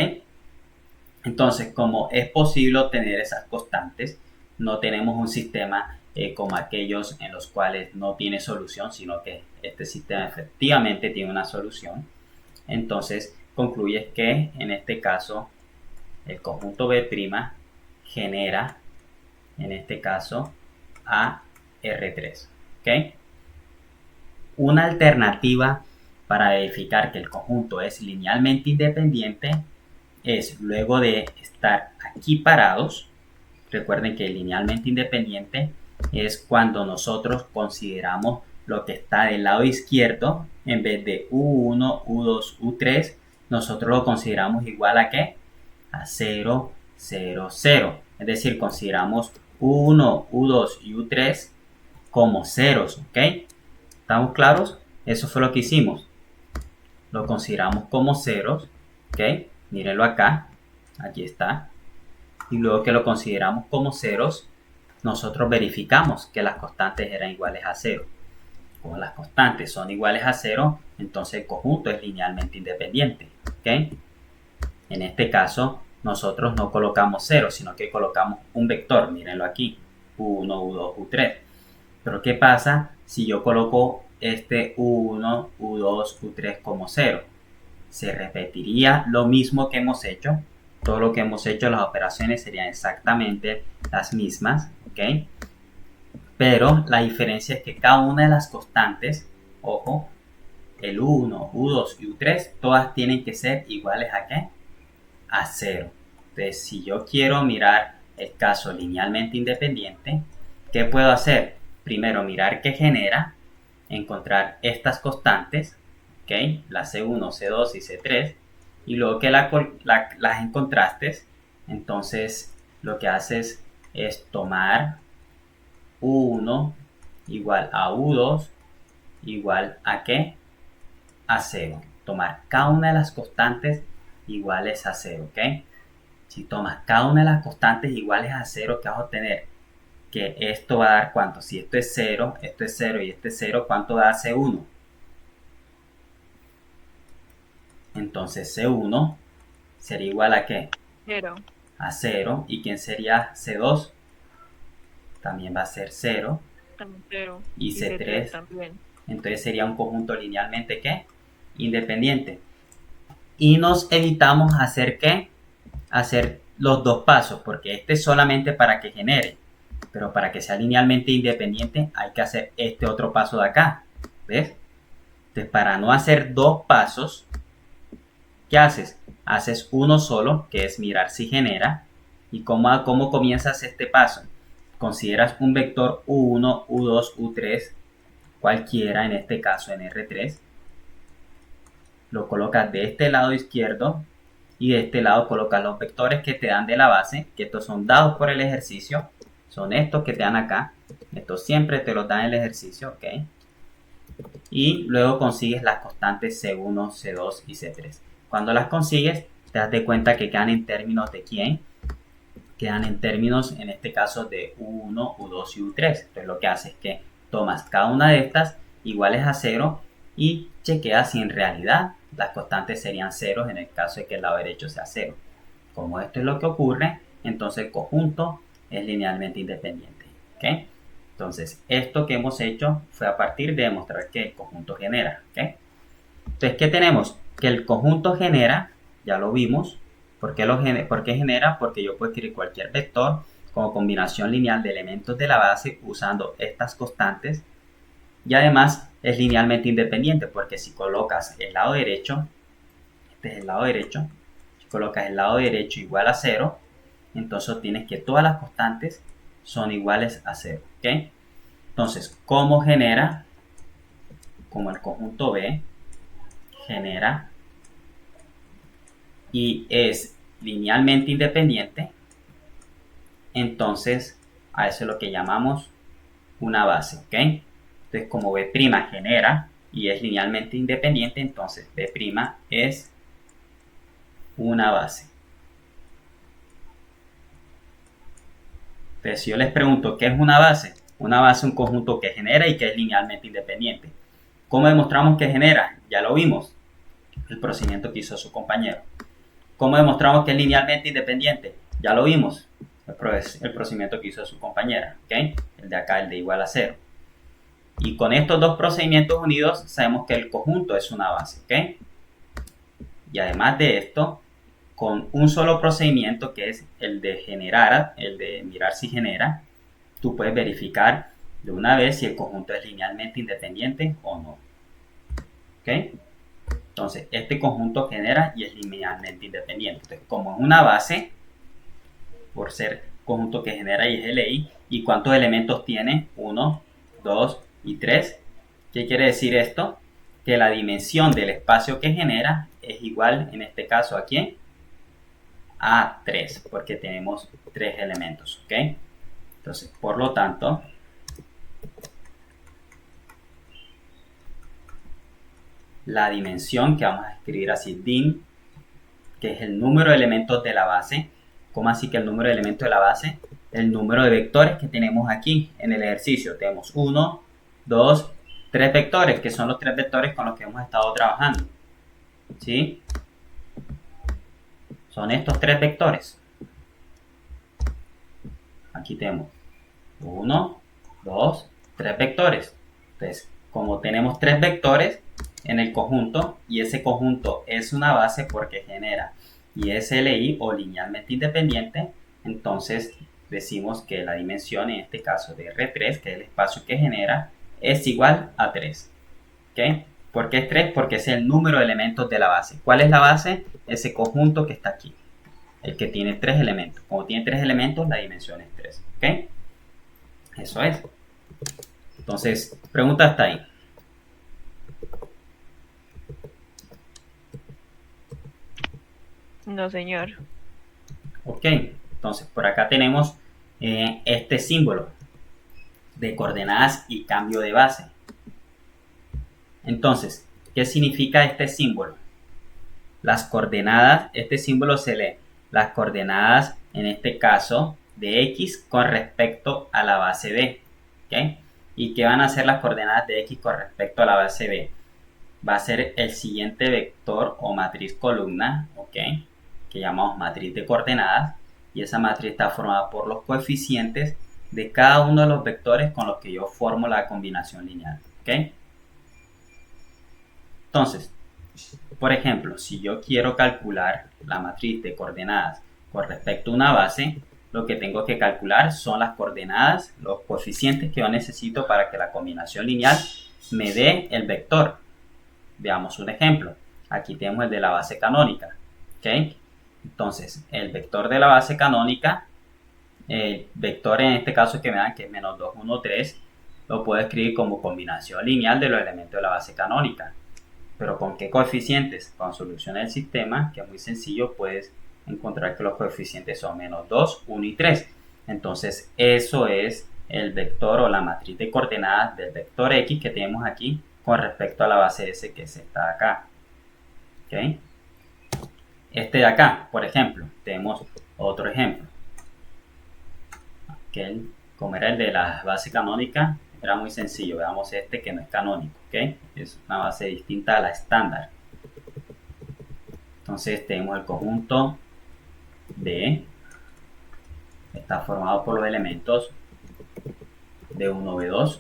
Entonces, como es posible obtener esas constantes, no tenemos un sistema como aquellos en los cuales no tiene solución, sino que este sistema efectivamente tiene una solución. Entonces, concluyes que en este caso el conjunto B' genera, en este caso, a R3. ¿Ok? Una alternativa para verificar que el conjunto es linealmente independiente es, luego de estar aquí parados, recuerden que linealmente independiente es cuando nosotros consideramos lo que está del lado izquierdo, en vez de U1, U2, U3, nosotros lo consideramos igual a ¿qué? A 0, 0, 0. Es decir, consideramos U1, U2 y U3 como ceros, ¿ok? ¿Estamos claros? Eso fue lo que hicimos. Lo consideramos como ceros, ¿ok? Mírenlo acá, aquí está. Y luego que lo consideramos como ceros, nosotros verificamos que las constantes eran iguales a 0. Como las constantes son iguales a 0, entonces el conjunto es linealmente independiente, ¿ok? En este caso, nosotros no colocamos 0, sino que colocamos un vector, mírenlo aquí, U1, U2, U3. Pero ¿qué pasa si yo coloco este U1, U2, U3 como 0? Se repetiría lo mismo que hemos hecho. Todo lo que hemos hecho, las operaciones serían exactamente las mismas, ¿ok? Pero la diferencia es que cada una de las constantes, ojo, el U1, U2 y U3, todas tienen que ser iguales a ¿qué? A 0. Entonces, si yo quiero mirar el caso linealmente independiente, ¿qué puedo hacer? Primero, mirar qué genera, encontrar estas constantes, ¿ok? La C1, C2 y C3, y luego que las encontraste, entonces lo que haces es tomar U1 igual a U2 igual a ¿qué? A 0. Tomar cada una de las constantes iguales a 0, ¿ok? Si tomas cada una de las constantes iguales a 0, ¿qué vas a obtener? Que esto va a dar ¿cuánto? Si esto es 0 y esto es 0, ¿cuánto da C1? Entonces C1 sería igual a ¿qué? 0. A 0. ¿Y quién sería C2? También va a ser 0. También 0. Y C3 C3 también. entonces sería un conjunto linealmente ¿qué? Independiente. Y nos evitamos hacer ¿qué? Hacer los dos pasos, porque este es solamente para que genere, pero para que sea linealmente independiente hay que hacer este otro paso de acá, ¿ves? Entonces, para no hacer dos pasos, ¿qué haces? Haces uno solo, que es mirar si genera. ¿Y cómo comienzas este paso? Consideras un vector U1, U2, U3, cualquiera, en este caso en R3, lo colocas de este lado izquierdo y de este lado colocas los vectores que te dan de la base, que estos son dados por el ejercicio, son estos que te dan acá, estos siempre te los dan el ejercicio, ¿ok? Y luego consigues las constantes C1, C2 y C3. Cuando las consigues, te das de cuenta que quedan en términos de ¿quién? Quedan en términos, en este caso, de U1, U2 y U3. Entonces lo que haces es que tomas cada una de estas iguales a 0 y chequeas si en realidad las constantes serían ceros en el caso de que el lado derecho sea 0. Como esto es lo que ocurre, entonces el conjunto es linealmente independiente. ¿Ok? Entonces, esto que hemos hecho fue a partir de demostrar que el conjunto genera. ¿Ok? Entonces, ¿qué tenemos? Que el conjunto genera, ya lo vimos. ¿Por qué genera? Porque yo puedo escribir cualquier vector como combinación lineal de elementos de la base usando estas constantes. Y además es linealmente independiente porque si colocas el lado derecho, este es el lado derecho, si colocas el lado derecho igual a 0, entonces tienes que todas las constantes son iguales a 0. ¿Ok? Entonces, ¿cómo genera? Como el conjunto B genera y es linealmente independiente, entonces a eso es lo que llamamos una base. ¿Ok? Entonces, como B' genera y es linealmente independiente, entonces B' es una base. Entonces, si yo les pregunto ¿qué es una base? Una base es un conjunto que genera y que es linealmente independiente. ¿Cómo demostramos que genera? Ya lo vimos, el procedimiento que hizo su compañero. ¿Cómo demostramos que es linealmente independiente? Ya lo vimos, el procedimiento que hizo su compañera. ¿Okay? El de acá, el de igual a 0. Y con estos dos procedimientos unidos sabemos que el conjunto es una base. ¿Okay? Y además de esto, con un solo procedimiento que es el de generar, el de mirar si genera, tú puedes verificar de una vez si el conjunto es linealmente independiente o no. ¿Ok? Entonces, este conjunto genera y es linealmente independiente. Entonces, como es una base, por ser conjunto que genera y es LI, ¿y cuántos elementos tiene? 1, 2 y 3. ¿Qué quiere decir esto? Que la dimensión del espacio que genera es igual, en este caso, ¿a quién? A 3, porque tenemos 3 elementos. ¿Ok? Entonces, por lo tanto, la dimensión que vamos a escribir así, dim, que es el número de elementos de la base. ¿Cómo así que el número de elementos de la base? El número de vectores que tenemos aquí en el ejercicio. Tenemos 1, 2, 3 vectores, que son los 3 vectores con los que hemos estado trabajando. ¿Sí? Son estos 3 vectores. Aquí tenemos 1, 2, 3 vectores. Entonces, como tenemos 3 vectores en el conjunto y ese conjunto es una base porque genera y es LI o linealmente independiente, entonces decimos que la dimensión en este caso de R3, que es el espacio que genera, es igual a 3. ¿Ok? ¿Por qué es 3? Porque es el número de elementos de la base. ¿Cuál es la base? Ese conjunto que está aquí, el que tiene 3 elementos. Como tiene 3 elementos, la dimensión es 3. ¿Ok? Eso es. Entonces, pregunta hasta ahí. No, señor. Ok, entonces por acá tenemos este símbolo de coordenadas y cambio de base. Entonces, ¿qué significa este símbolo? Las coordenadas, este símbolo se lee las coordenadas, en este caso, de X con respecto a la base B. ¿Ok? ¿Y qué van a ser las coordenadas de X con respecto a la base B? Va a ser el siguiente vector o matriz columna, ¿ok? Que llamamos matriz de coordenadas, y esa matriz está formada por los coeficientes de cada uno de los vectores con los que yo formo la combinación lineal. ¿Ok? Entonces, por ejemplo, si yo quiero calcular la matriz de coordenadas con respecto a una base, lo que tengo que calcular son las coordenadas, los coeficientes que yo necesito para que la combinación lineal me dé el vector. Veamos un ejemplo. Aquí tenemos el de la base canónica. ¿Ok? Entonces, el vector de la base canónica, el vector en este caso que me dan, que es menos 2, 1, 3, lo puedo escribir como combinación lineal de los elementos de la base canónica. ¿Pero con qué coeficientes? Con solución del sistema, que es muy sencillo, puedes encontrar que los coeficientes son menos 2, 1 y 3. Entonces, eso es el vector o la matriz de coordenadas del vector X que tenemos aquí con respecto a la base S, que es esta de acá. ¿Ok? Este de acá, por ejemplo, tenemos otro ejemplo. Aquel, como era el de la base canónica, era muy sencillo. Veamos este que no es canónico. ¿Ok? Es una base distinta a la estándar. Entonces tenemos el conjunto de está formado por los elementos B1, B2,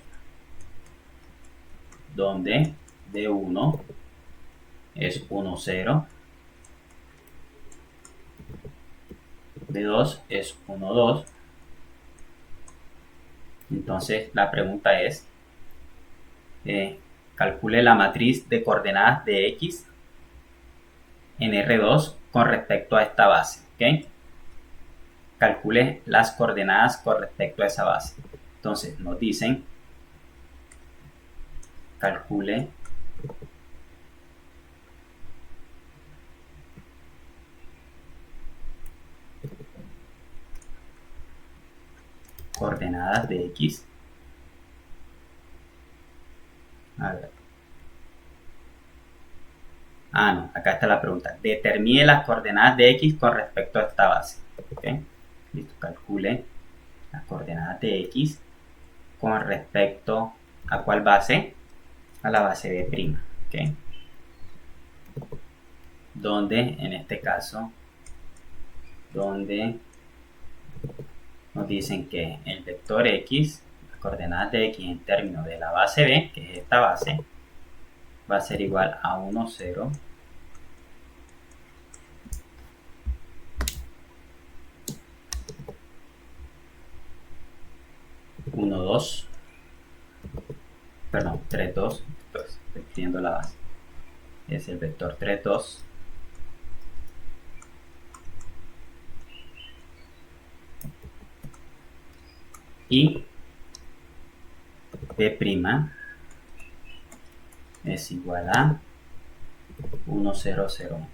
donde B1 es 1, 0, B2 es 1, 2. Entonces la pregunta es, calcule la matriz de coordenadas de X en R2 con respecto a esta base, ¿ok? Calcule las coordenadas con respecto a esa base. Entonces nos dicen, calcule coordenadas de X. A ver. No, acá está la pregunta. Determine las coordenadas de X con respecto a esta base. ¿Ok? Listo, calcule las coordenadas de X con respecto a ¿cuál base? A la base B'. ¿Ok? Donde, en este caso, donde nos dicen que el vector X, las coordenadas de X en términos de la base B, que es esta base, va a ser igual a 1, 0, 1, 2, perdón, 3, 2, pues, estoy escribiendo la base, es el vector 3, 2, y B' es igual a 1, 0, 0.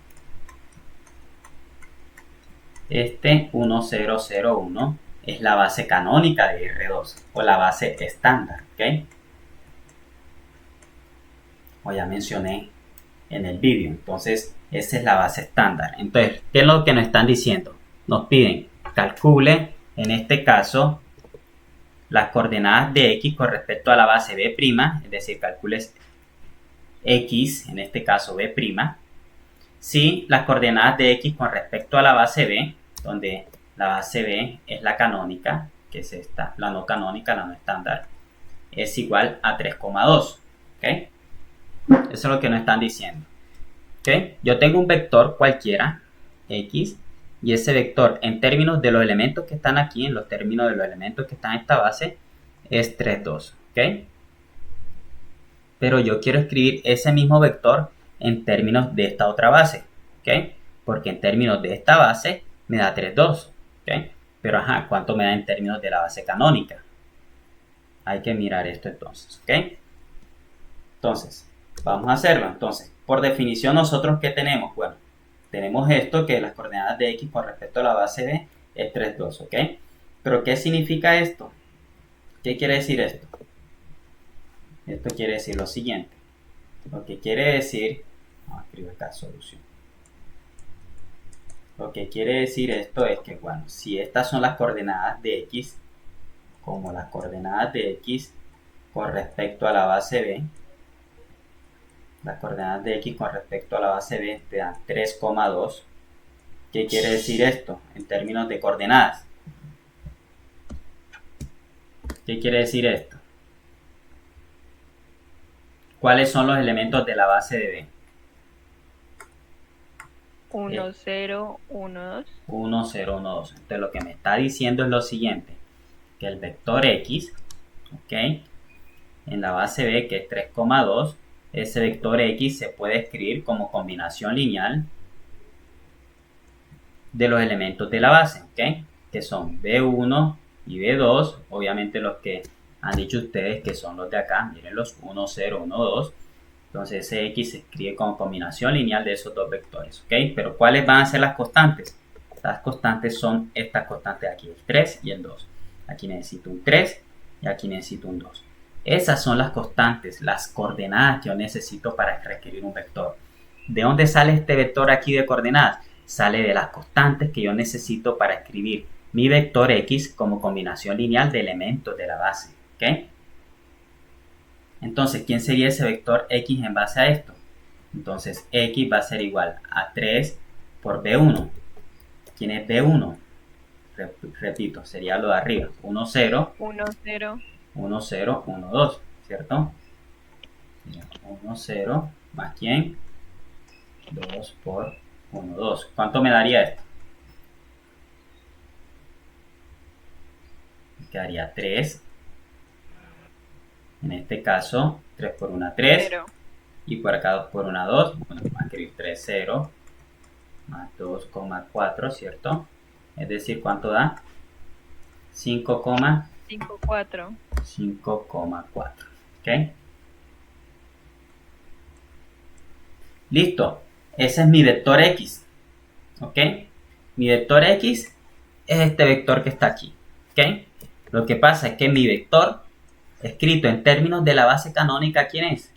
Este 1, 0, 0, 1 es la base canónica de R2 o la base estándar, ¿ok? Como ya mencioné en el vídeo, entonces esa es la base estándar. Entonces, ¿qué es lo que nos están diciendo? Nos piden calcule, en este caso, las coordenadas de X con respecto a la base B', es decir, calcules X, en este caso B', si las coordenadas de X con respecto a la base B, donde la base B es la canónica, que es esta, la no canónica, la no estándar, es igual a 3,2, ¿ok? Eso es lo que nos están diciendo, ¿ok? Yo tengo un vector cualquiera, X, y ese vector en términos de los elementos que están aquí, en los términos de los elementos que están en esta base, es 3, 2, ¿ok? Pero yo quiero escribir ese mismo vector en términos de esta otra base, ¿ok? Porque en términos de esta base me da 3, 2, ¿ok? Pero ajá, ¿cuánto me da en términos de la base canónica? Hay que mirar esto entonces, ¿ok? Entonces, vamos a hacerlo. Entonces, por definición, nosotros ¿qué tenemos? Bueno, tenemos esto, que las coordenadas de X con respecto a la base B es 3, 2, ¿ok? Pero ¿qué significa esto? ¿Qué quiere decir esto? Esto quiere decir lo siguiente. Lo que quiere decir, vamos a escribir acá solución. Lo que quiere decir esto es que, bueno, si estas son las coordenadas de X, como las coordenadas de X con respecto a la base B, las coordenadas de X con respecto a la base B te dan 3,2. ¿Qué quiere decir esto en términos de coordenadas? ¿Qué quiere decir esto? ¿Cuáles son los elementos de la base de B? 1, 0, 1, 2. 1, 0, 1, 2. Entonces lo que me está diciendo es lo siguiente, que el vector X, ¿ok? En la base B, que es 3,2, ese vector X se puede escribir como combinación lineal de los elementos de la base, ¿ok? Que son B1 y B2, obviamente los que han dicho ustedes que son los de acá, miren los 1, 0, 1, 2. Entonces ese X se escribe como combinación lineal de esos dos vectores, ¿ok? Pero ¿cuáles van a ser las constantes? Las constantes son estas constantes aquí, el 3 y el 2. Aquí necesito un 3 y aquí necesito un 2. Esas son las constantes, las coordenadas que yo necesito para escribir un vector. ¿De dónde sale este vector aquí de coordenadas? Sale de las constantes que yo necesito para escribir mi vector X como combinación lineal de elementos de la base, ¿ok? Entonces, ¿quién sería ese vector X en base a esto? Entonces, X va a ser igual a 3 por B1. ¿Quién es B1? Repito, sería lo de arriba. 1, 0, 1, 0, 1, 0, 1, 2, ¿cierto? 1, 0, más quién? 2 por 1, 2. ¿Cuánto me daría esto? Me quedaría 3. En este caso, 3 por 1, 3. 0. Y por acá 2 por 1, 2. Bueno, vamos a escribir 3, 0. Más 2,4, ¿cierto? Es decir, ¿cuánto da? 5,4. 5, 4. 5,4. ¿Ok? Listo. Ese es mi vector X. ¿Ok? Mi vector X es este vector que está aquí. ¿Ok? Lo que pasa es que mi vector, escrito en términos de la base canónica, ¿quién es?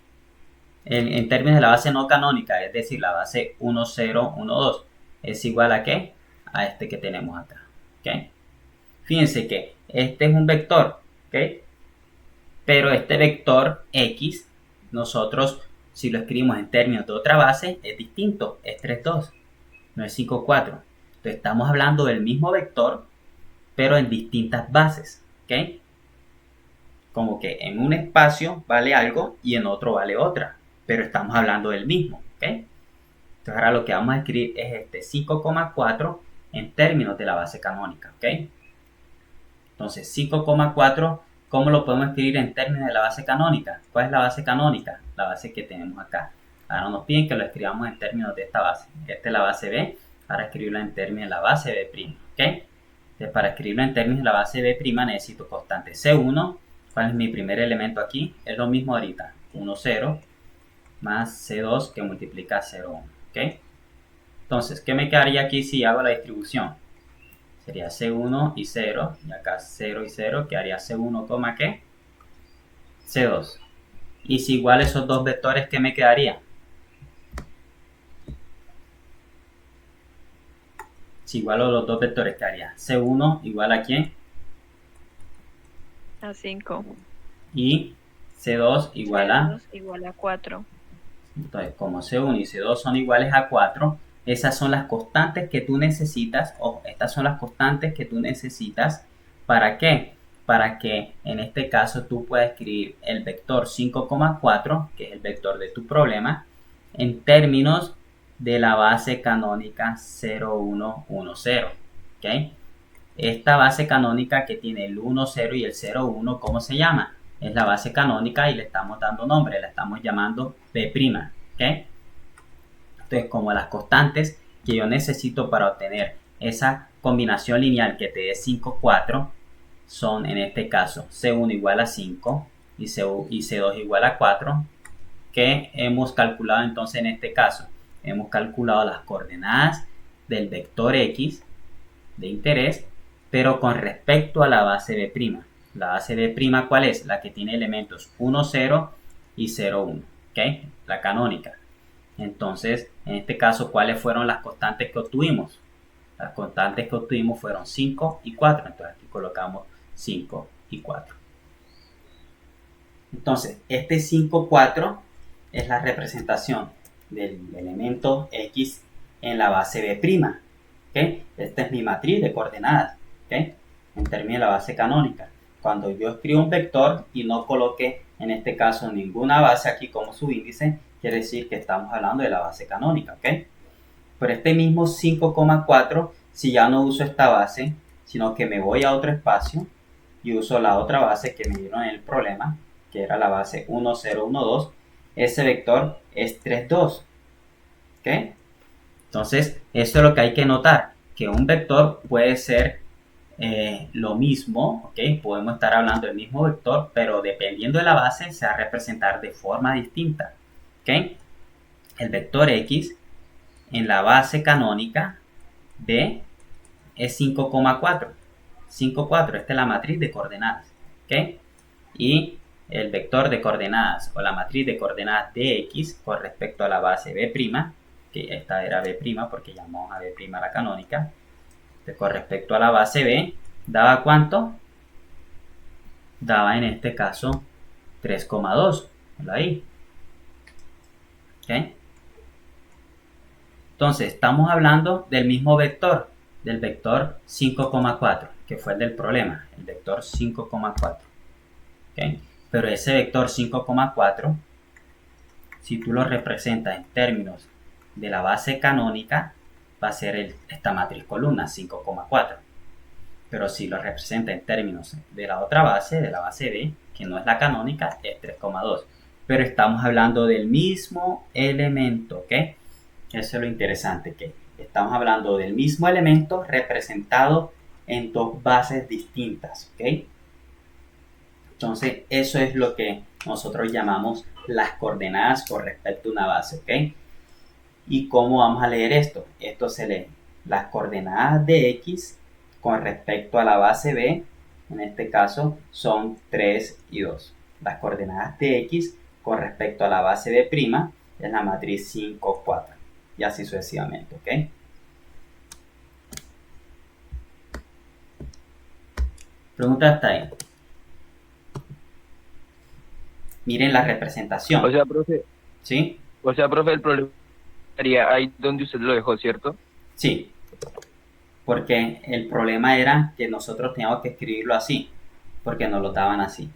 En términos de la base no canónica, es decir, la base 1, 0, 1, 2, es igual a ¿qué? A este que tenemos acá. ¿Ok? Fíjense que este es un vector, ¿ok? Pero este vector X, nosotros, si lo escribimos en términos de otra base, es distinto, es 3, 2, no es 5, 4. Entonces estamos hablando del mismo vector, pero en distintas bases, ¿ok? Como que en un espacio vale algo y en otro vale otra, pero estamos hablando del mismo, ¿ok? Entonces ahora lo que vamos a escribir es este 5,4 en términos de la base canónica, ¿ok? Entonces 5,4, ¿cómo lo podemos escribir en términos de la base canónica? ¿Cuál es la base canónica? La base que tenemos acá. Ahora nos piden que lo escribamos en términos de esta base. Esta es la base B, para escribirlo en términos de la base B', ¿ok? Entonces para escribirlo en términos de la base B' necesito constante C1. ¿Cuál es mi primer elemento aquí? Es lo mismo ahorita, 1, 0, más C2 que multiplica 0, 1, ¿ok? Entonces, ¿qué me quedaría aquí si hago la distribución? Sería C1 y 0, y acá 0 y 0, quedaría C1, ¿qué? C2. Y si igual esos dos vectores, ¿qué me quedaría? Si igualo los dos vectores, quedaría C1 igual a ¿quién? A 5. Y C2 igual a... 2 igual a 4. Entonces, como C1 y C2 son iguales a 4, esas son las constantes que tú necesitas, o estas son las constantes que tú necesitas, ¿para qué? Para que en este caso tú puedas escribir el vector 5,4, que es el vector de tu problema, en términos de la base canónica 0,1,1,0, ¿ok? Esta base canónica que tiene el 1, 0 y el 0, 1, ¿cómo se llama? Es la base canónica y le estamos dando nombre, la estamos llamando B', ¿ok? Entonces, como las constantes que yo necesito para obtener esa combinación lineal que te dé 5, 4, son en este caso C1 igual a 5 y C2 igual a 4, que hemos calculado entonces en este caso. Hemos calculado las coordenadas del vector X de interés, pero con respecto a la base B'. La base B', ¿cuál es? La que tiene elementos 1, 0 y 0, 1, ¿ok? La canónica. Entonces, en este caso, ¿cuáles fueron las constantes que obtuvimos? Las constantes que obtuvimos fueron 5 y 4. Entonces, aquí colocamos 5 y 4. Entonces, este 5, 4 es la representación del elemento X en la base B'. ¿Okay? Esta es mi matriz de coordenadas, ¿okay? En términos de la base canónica. Cuando yo escribo un vector y no coloque en este caso ninguna base aquí como subíndice, quiere decir que estamos hablando de la base canónica, ¿ok? Por este mismo 5,4, si ya no uso esta base, sino que me voy a otro espacio y uso la otra base que me dieron en el problema, que era la base 1, 0, 1, 2, ese vector es 3, 2, ¿ok? Entonces, eso es lo que hay que notar, que un vector puede ser lo mismo, ¿ok? Podemos estar hablando del mismo vector, pero dependiendo de la base se va a representar de forma distinta, ¿ok? El vector X en la base canónica B es 5,4. 5,4, esta es la matriz de coordenadas, ¿ok? Y el vector de coordenadas o la matriz de coordenadas de X con respecto a la base B', que esta era B' porque llamamos a B' la canónica, con respecto a la base B, ¿daba cuánto? Daba en este caso 3,2. Ahí. ¿Ok? Entonces, estamos hablando del mismo vector, del vector 5,4, que fue el del problema, el vector 5,4. ¿Okay? Pero ese vector 5,4, si tú lo representas en términos de la base canónica, va a ser esta matriz columna 5,4. Pero si lo representa en términos de la otra base, de la base B, que no es la canónica, es 3,2. Pero estamos hablando del mismo elemento, ¿ok? Eso es lo interesante, que estamos hablando del mismo elemento representado en dos bases distintas, ¿ok? Entonces, eso es lo que nosotros llamamos las coordenadas con respecto a una base, ¿ok? ¿Y cómo vamos a leer esto? Esto se lee las coordenadas de X con respecto a la base B, en este caso son 3 y 2. Las coordenadas de X con respecto a la base B' es la matriz 5, 4. Y así sucesivamente, ¿ok? Pregunta hasta ahí. Miren la representación. O sea, profe, ¿Sí? el problema estaría ahí donde usted lo dejó, ¿cierto? Sí. Porque el problema era que nosotros teníamos que escribirlo así, porque nos lo daban así.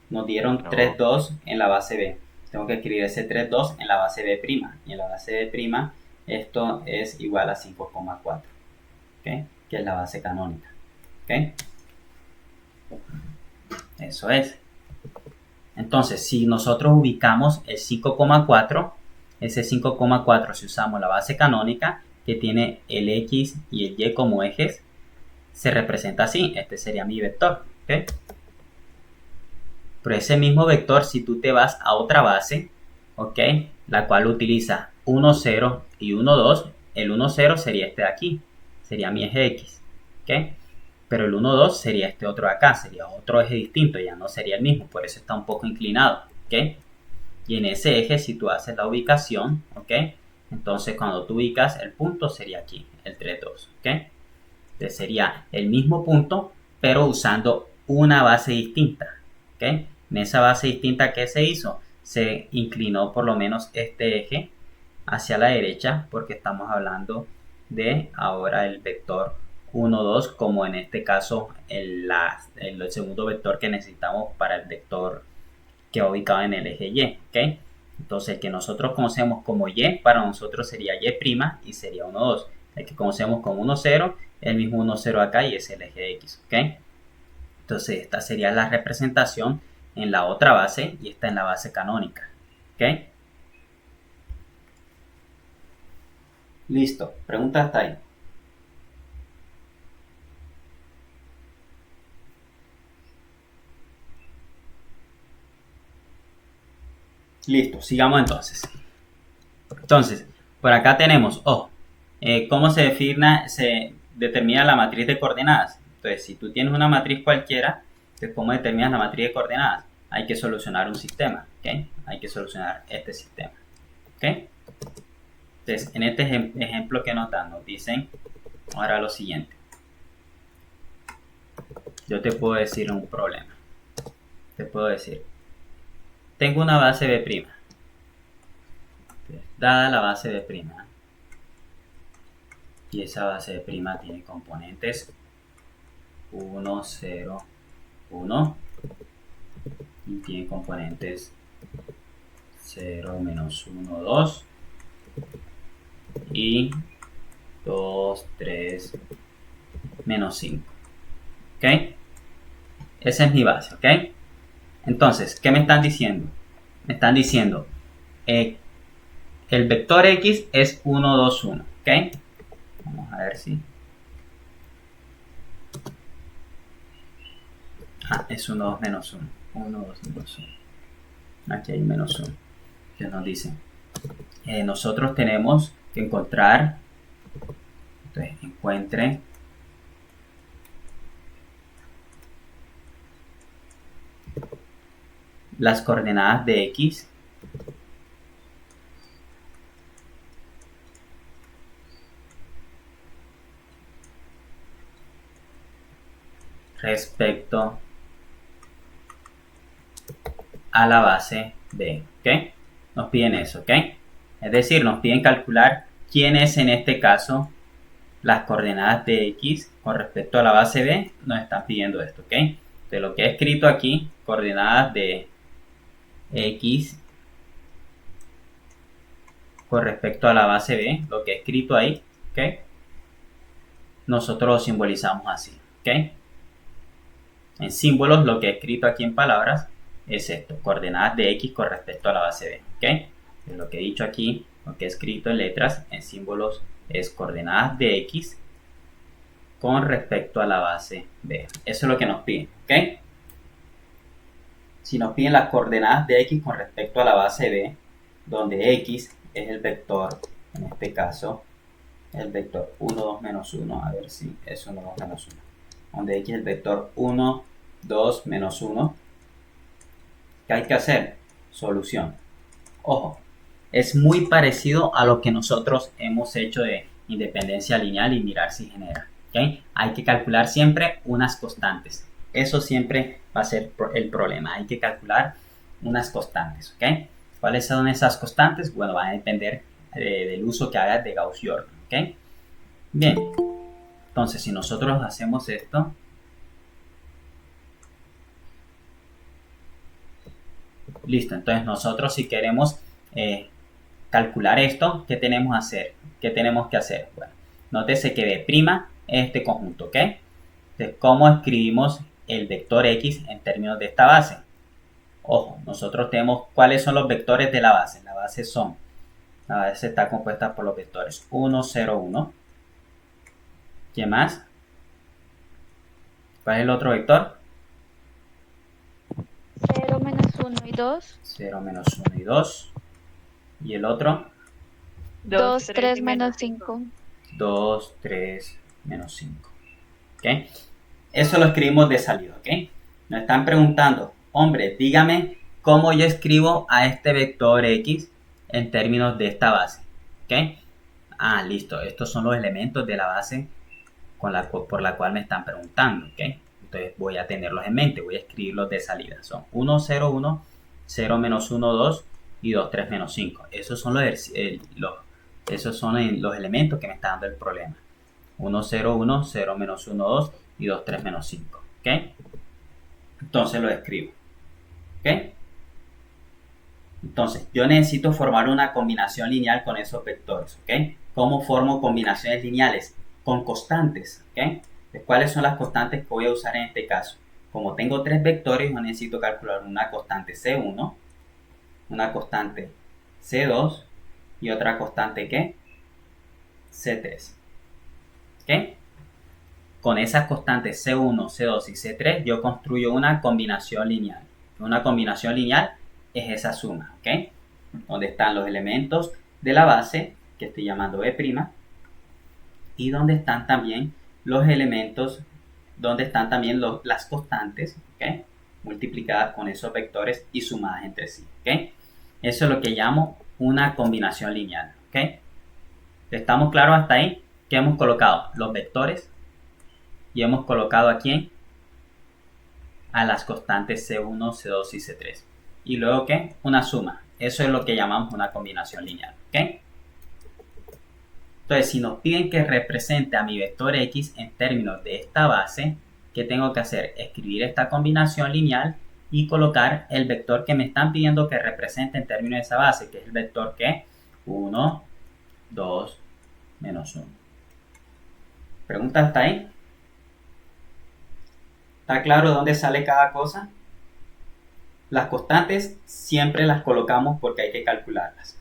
Nos dieron 3, 2 en la base B. Tengo que escribir ese 3, 2 en la base B'. Y en la base B' esto es igual a 5,4. ¿Okay? Que es la base canónica. ¿Okay? Eso es. Entonces, si nosotros ubicamos el 5,4, ese 5,4, si usamos la base canónica, que tiene el X y el Y como ejes, se representa así. Este sería mi vector. ¿Okay? Pero ese mismo vector, si tú te vas a otra base, ¿ok? La cual utiliza 1, 0 y 1, 2, el 1, 0 sería este de aquí, sería mi eje X, ¿ok? Pero el 1, 2 sería este otro de acá, sería otro eje distinto, ya no sería el mismo, por eso está un poco inclinado, ¿ok? Y en ese eje, si tú haces la ubicación, ¿ok? Entonces cuando tú ubicas el punto sería aquí, el 3, 2, ¿ok? Entonces sería el mismo punto, pero usando una base distinta, ¿ok? En esa base distinta, ¿qué se hizo? Se inclinó por lo menos este eje hacia la derecha, porque estamos hablando de ahora el vector 1, 2, como en este caso el segundo vector que necesitamos para el vector que va ubicado en el eje Y, ¿ok? Entonces el que nosotros conocemos como Y, para nosotros sería Y' y sería 1, 2. El que conocemos como 1, 0, el mismo 1, 0 acá y es el eje X, ¿ok? Entonces esta sería la representación en la otra base y esta en la base canónica, ¿ok? Listo, pregunta hasta ahí. Listo, sigamos entonces. Entonces, por acá tenemos, ¿cómo se determina la matriz de coordenadas? Entonces, si tú tienes una matriz cualquiera, entonces, ¿cómo determinas la matriz de coordenadas? Hay que solucionar un sistema, ¿ok? Hay que solucionar este sistema, ¿ok? Entonces, en este ejemplo que nos dan, nos dicen ahora lo siguiente. Yo te puedo decir un problema. Te puedo decir, tengo una base B'. Dada la base B', y esa base B' tiene componentes 1, 0, 1, y tiene componentes 0, menos 1, 2, y 2, 3, menos 5. ¿Ok? Esa es mi base, ¿ok? Entonces, ¿qué me están diciendo? Me están diciendo, el vector X es 1, 2, 1, ¿ok? Vamos a ver si... es 1, 2, menos 1. 1, 2, menos 1. Aquí hay menos 1. Que nos dicen, nosotros tenemos que encontrar, entonces encuentre las coordenadas de X respecto a la base B, ¿ok? Nos piden eso, ¿ok? Es decir, nos piden calcular quién es en este caso las coordenadas de X con respecto a la base B, nos están pidiendo esto, ¿ok? De lo que he escrito aquí, coordenadas de X con respecto a la base B, lo que he escrito ahí, ¿ok? Nosotros lo simbolizamos así, ¿ok? En símbolos, lo que he escrito aquí en palabras es esto, coordenadas de X con respecto a la base B, ¿ok? Es lo que he dicho aquí, lo que he escrito en letras, en símbolos, es coordenadas de X con respecto a la base B. Eso es lo que nos piden, ¿ok? Si nos piden las coordenadas de X con respecto a la base B, donde X es el vector, en este caso, el vector 1, 2, menos 1, a ver si es 1, 2, menos 1, donde X es el vector 1, 2, menos 1, ¿qué hay que hacer? Solución. Ojo, es muy parecido a lo que nosotros hemos hecho de independencia lineal y mirar si genera, ¿okay? Hay que calcular siempre unas constantes. Eso siempre va a ser el problema. Hay que calcular unas constantes, ¿ok? ¿Cuáles son esas constantes? Bueno, van a depender del uso que hagas de Gauss-Jordan, ¿ok? Bien, entonces si nosotros hacemos esto, listo, entonces nosotros si queremos calcular esto, ¿qué tenemos que hacer? ¿Qué tenemos que hacer? Bueno, nótese que B' es este conjunto, ¿ok? Entonces, ¿cómo escribimos el vector X en términos de esta base? Ojo, nosotros tenemos cuáles son los vectores de la base. La base está compuesta por los vectores 1, 0, 1. ¿Qué más? ¿Cuál es el otro vector? 0, menos 1 y 2. 0, menos 1 y 2. ¿Y el otro? 2, 3, menos 5. 2, 3, menos 5. ¿Ok? Eso lo escribimos de salida, ¿ok? Nos están preguntando, hombre, dígame cómo yo escribo a este vector X en términos de esta base, ¿ok? Ah, listo, estos son los elementos de la base por la cual me están preguntando, ¿ok? Entonces voy a tenerlos en mente, voy a escribirlos de salida. Son 1, 0, 1, 0, menos 1, 2 y 2, 3, menos 5. Esos son los elementos que me está dando el problema. 1, 0, 1, 0, menos 1, 2 y 2, 3, menos 5. ¿Ok? Entonces lo escribo. ¿Ok? Entonces, yo necesito formar una combinación lineal con esos vectores. ¿Ok? ¿Cómo formo combinaciones lineales? Con constantes. ¿Ok? ¿Cuáles son las constantes que voy a usar en este caso? Como tengo tres vectores, yo necesito calcular una constante C1, una constante C2 y otra constante ¿qué? C3. ¿Ok? Con esas constantes C1, C2 y C3 yo construyo una combinación lineal. Una combinación lineal es esa suma, ¿ok? Donde están los elementos de la base, que estoy llamando B', y donde están también los elementos, donde están también las constantes, ¿ok? Multiplicadas con esos vectores y sumadas entre sí, ¿ok? Eso es lo que llamo una combinación lineal, ¿ok? ¿Estamos claros hasta ahí? ¿Qué hemos colocado? Los vectores. Y hemos colocado ¿a quién? A las constantes C1, C2 y C3. ¿Y luego qué? Una suma. Eso es lo que llamamos una combinación lineal, ¿ok? Entonces, si nos piden que represente a mi vector X en términos de esta base, ¿qué tengo que hacer? Escribir esta combinación lineal y colocar el vector que me están pidiendo que represente en términos de esa base, que es el vector ¿qué? 1, 2, menos 1. ¿Pregunta hasta ahí? ¿Está claro dónde sale cada cosa? Las constantes siempre las colocamos porque hay que calcularlas.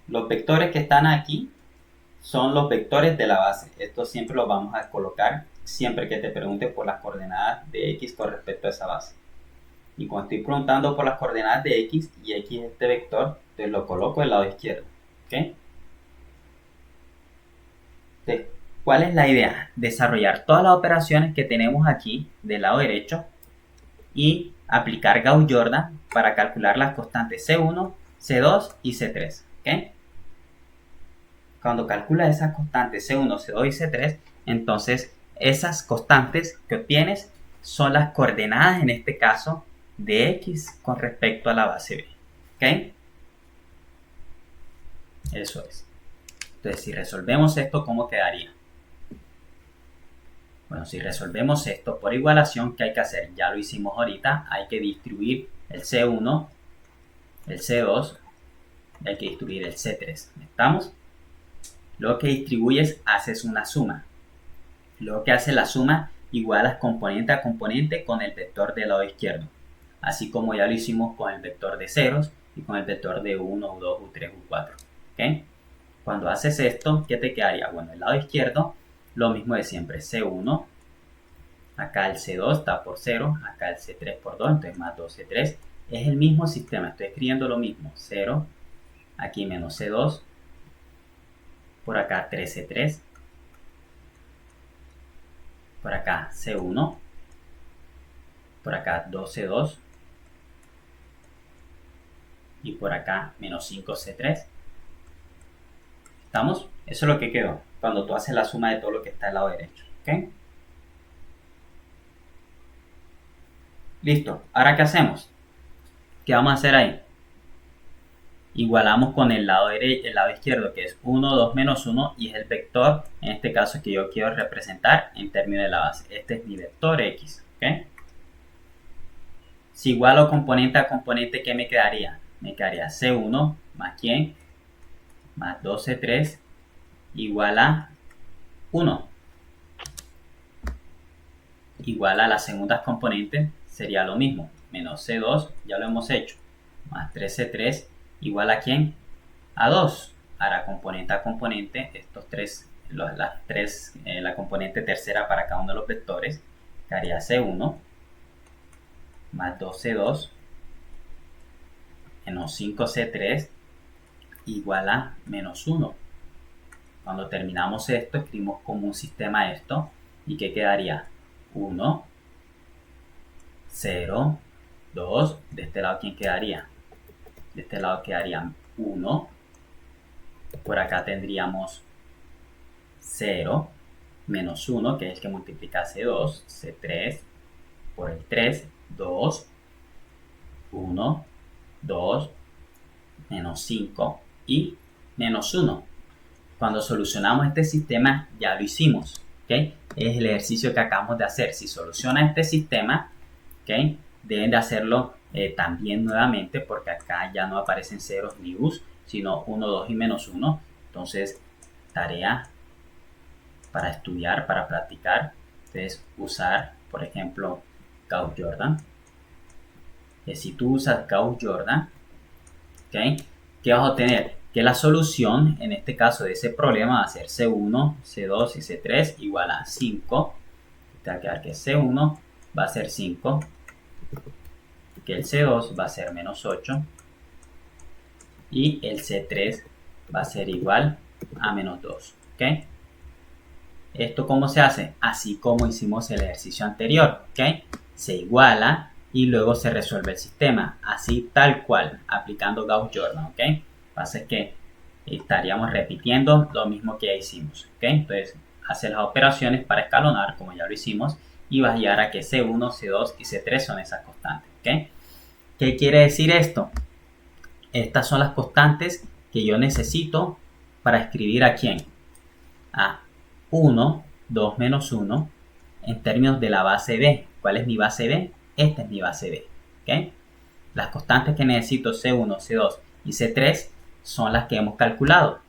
Los vectores que están aquí son los vectores de la base. Estos siempre los vamos a colocar siempre que te pregunte por las coordenadas de X con respecto a esa base. Y cuando estoy preguntando por las coordenadas de X y X es este vector, entonces lo coloco del lado izquierdo. ¿Ok? Entonces, ¿cuál es la idea? Desarrollar todas las operaciones que tenemos aquí del lado derecho y aplicar Gauss-Jordan para calcular las constantes C1, C2 y C3. ¿Ok? Cuando calculas esas constantes C1, C2 y C3, entonces esas constantes que obtienes son las coordenadas, en este caso, de X con respecto a la base B. ¿Ok? Eso es. Entonces, si resolvemos esto, ¿cómo quedaría? Bueno, si resolvemos esto por igualación, ¿qué hay que hacer? Ya lo hicimos ahorita, hay que distribuir el C1, el C2, y hay que distribuir el C3. ¿Estamos? Luego que distribuyes, haces una suma. Luego que haces la suma, igualas componente a componente con el vector del lado izquierdo. Así como ya lo hicimos con el vector de ceros y con el vector de U1, U2, U3, U4. ¿Ok? Cuando haces esto, ¿qué te quedaría? Bueno, el lado izquierdo, lo mismo de siempre, C1, acá el C2 está por 0, acá el C3 por 2, entonces más 2C3. Es el mismo sistema, estoy escribiendo lo mismo, 0, aquí menos C2, por acá 3C3, por acá C1, por acá 2C2, y por acá menos 5C3. ¿Estamos? Eso es lo que quedó cuando tú haces la suma de todo lo que está al lado derecho. ¿Ok? Listo. ¿Ahora qué hacemos? ¿Qué vamos a hacer ahí? Igualamos con el lado izquierdo, que es 1, 2, menos 1, y es el vector, en este caso, que yo quiero representar en términos de la base. Este es mi vector X. ¿Ok? Si igualo componente a componente, ¿qué me quedaría? Me quedaría C1 más ¿quién? Más 2C3 igual a 1. Igual a las segundas componentes sería lo mismo. Menos C2, ya lo hemos hecho. Más 3C3 igual a ¿quién? A 2. Ahora componente a componente, estos tres, la componente tercera para cada uno de los vectores, quedaría C1 más 2C2 menos 5C3 igual a menos 1. Cuando terminamos esto, escribimos como un sistema esto. ¿Y qué quedaría? 1, 0, 2. De este lado, ¿quién quedaría? De este lado quedaría 1. Por acá tendríamos 0, menos 1, que es el que multiplica C2, C3, por el 3, 2, 1, 2, menos 5 y menos 1. Cuando solucionamos este sistema, ya lo hicimos. ¿Okay? Es el ejercicio que acabamos de hacer. Si solucionan este sistema, ¿okay? Deben de hacerlo también nuevamente, porque acá ya no aparecen ceros ni u's, sino 1, 2 y menos 1. Entonces, tarea para estudiar, para practicar, es usar, por ejemplo, Gauss-Jordan. Si tú usas Gauss-Jordan, ¿okay? ¿Qué vas a obtener? Que la solución, en este caso de ese problema, va a ser C1, C2 y C3 igual a 5. Te va a quedar que C1 va a ser 5, que el C2 va a ser menos 8 y el C3 va a ser igual a menos 2. ¿Ok? ¿Esto cómo se hace? Así como hicimos el ejercicio anterior. ¿Ok? Se iguala y luego se resuelve el sistema. Así tal cual, aplicando Gauss-Jordan. ¿Ok? Lo que pasa es que estaríamos repitiendo lo mismo que ya hicimos. ¿Ok? Entonces, hacer las operaciones para escalonar, como ya lo hicimos, y vas a llegar a que C1, C2 y C3 son esas constantes. ¿Ok? ¿Qué quiere decir esto? Estas son las constantes que yo necesito para escribir a quién. A 1, 2 menos 1 en términos de la base B. ¿Cuál es mi base B? Esta es mi base B. ¿Okay? Las constantes que necesito C1, C2 y C3 son las que hemos calculado.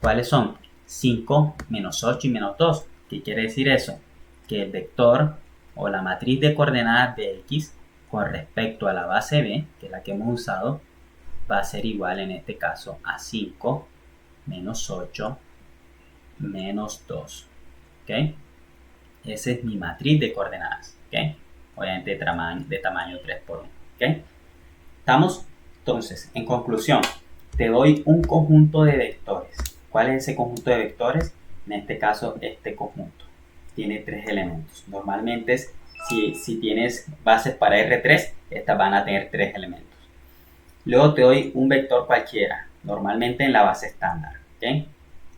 ¿Cuáles son? 5, menos 8 y menos 2. ¿Qué quiere decir eso? Que el vector o la matriz de coordenadas de X con respecto a la base B, que es la que hemos usado, va a ser igual en este caso a 5, menos 8, menos 2. ¿Ok? Esa es mi matriz de coordenadas. ¿Ok? Obviamente de tamaño 3 por 1. ¿Ok? ¿Estamos? Entonces, en conclusión, te doy un conjunto de vectores. ¿Cuál es ese conjunto de vectores? En este caso, este conjunto tiene 3 elementos. Normalmente, si tienes bases para R3, estas van a tener 3 elementos. Luego te doy un vector cualquiera, normalmente en la base estándar. ¿Okay?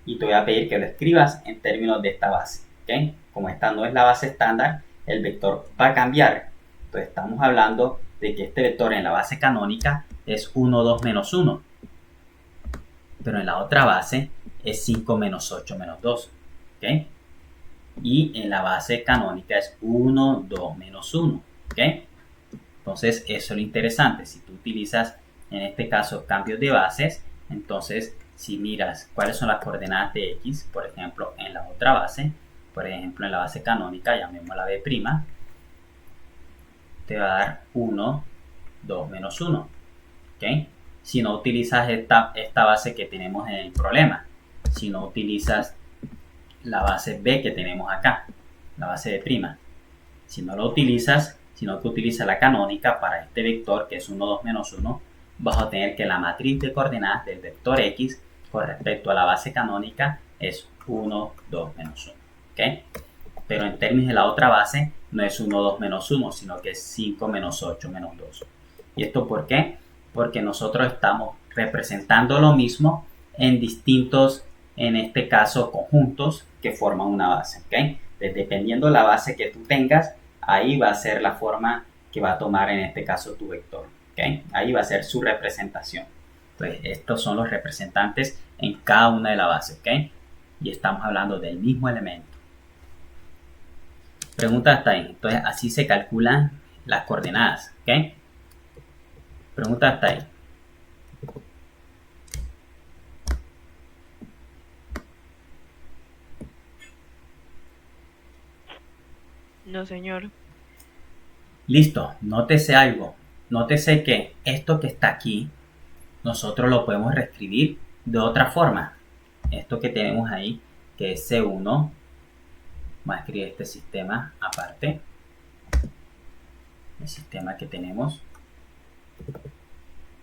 Y te voy a pedir que lo escribas en términos de esta base. ¿Okay? Como esta no es la base estándar, el vector va a cambiar. Entonces estamos hablando de que este vector en la base canónica es 1, 2, menos 1. Pero en la otra base es 5, menos 8, menos 2. ¿Okay? y en la base canónica es 1, 2, menos 1. ¿Ok? Entonces, eso es lo interesante. Si tú utilizas, en este caso, cambios de bases, entonces, si miras cuáles son las coordenadas de x, por ejemplo, en la otra base, por ejemplo, en la base canónica, llamémosla b', te va a dar 1, 2, menos 1. ¿Ok? Si no utilizas esta base que tenemos en el problema, si no utilizas la base b que tenemos acá, la base b', si no lo utilizas, sino que utilizas la canónica para este vector que es 1, 2, menos 1, vas a tener que la matriz de coordenadas del vector x con respecto a la base canónica es 1, 2, menos 1. ¿Ok? Pero en términos de la otra base no es 1, 2, menos 1, sino que es 5, menos 8, menos 2. ¿Y esto por qué? Porque nosotros estamos representando lo mismo en distintos, en este caso, conjuntos que forman una base. ¿Ok? Entonces, dependiendo de la base que tú tengas, ahí va a ser la forma que va a tomar en este caso tu vector. ¿Ok? Ahí va a ser su representación. Entonces, estos son los representantes en cada una de las bases. ¿Ok? Y estamos hablando del mismo elemento. Pregunta hasta ahí. Entonces, así se calculan las coordenadas. ¿Ok? Pregunta hasta ahí. No, señor. Listo. Nótese algo. Nótese que esto que está aquí, nosotros lo podemos reescribir de otra forma. Esto que tenemos ahí, que es C1, vamos a escribir este sistema aparte. El sistema que tenemos.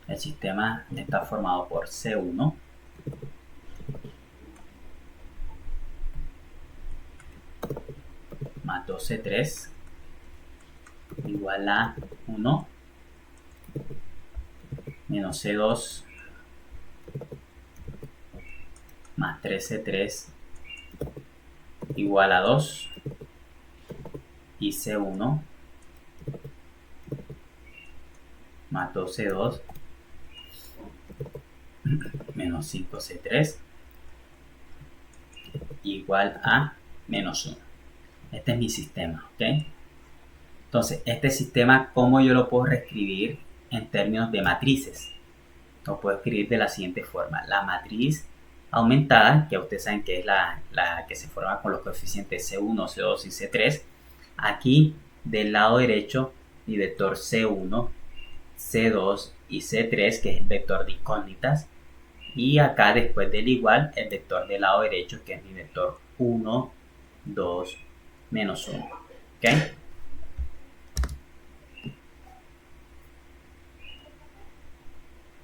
El sistema está formado por C1 más 2C3 igual a 1 menos C2 más 3C3 igual a 2 y C1 más 2C2 menos 5C3 igual a menos 1. Este es mi sistema, ¿ok? Entonces, este sistema, ¿cómo yo lo puedo reescribir en términos de matrices? Lo puedo escribir de la siguiente forma. La matriz aumentada, que ustedes saben que es la que se forma con los coeficientes C1, C2 y C3. Aquí, del lado derecho, mi vector C1, C2 y C3, que es el vector de incógnitas. Y acá, después del igual, el vector del lado derecho, que es mi vector 1, 2, menos 1. ¿Ok?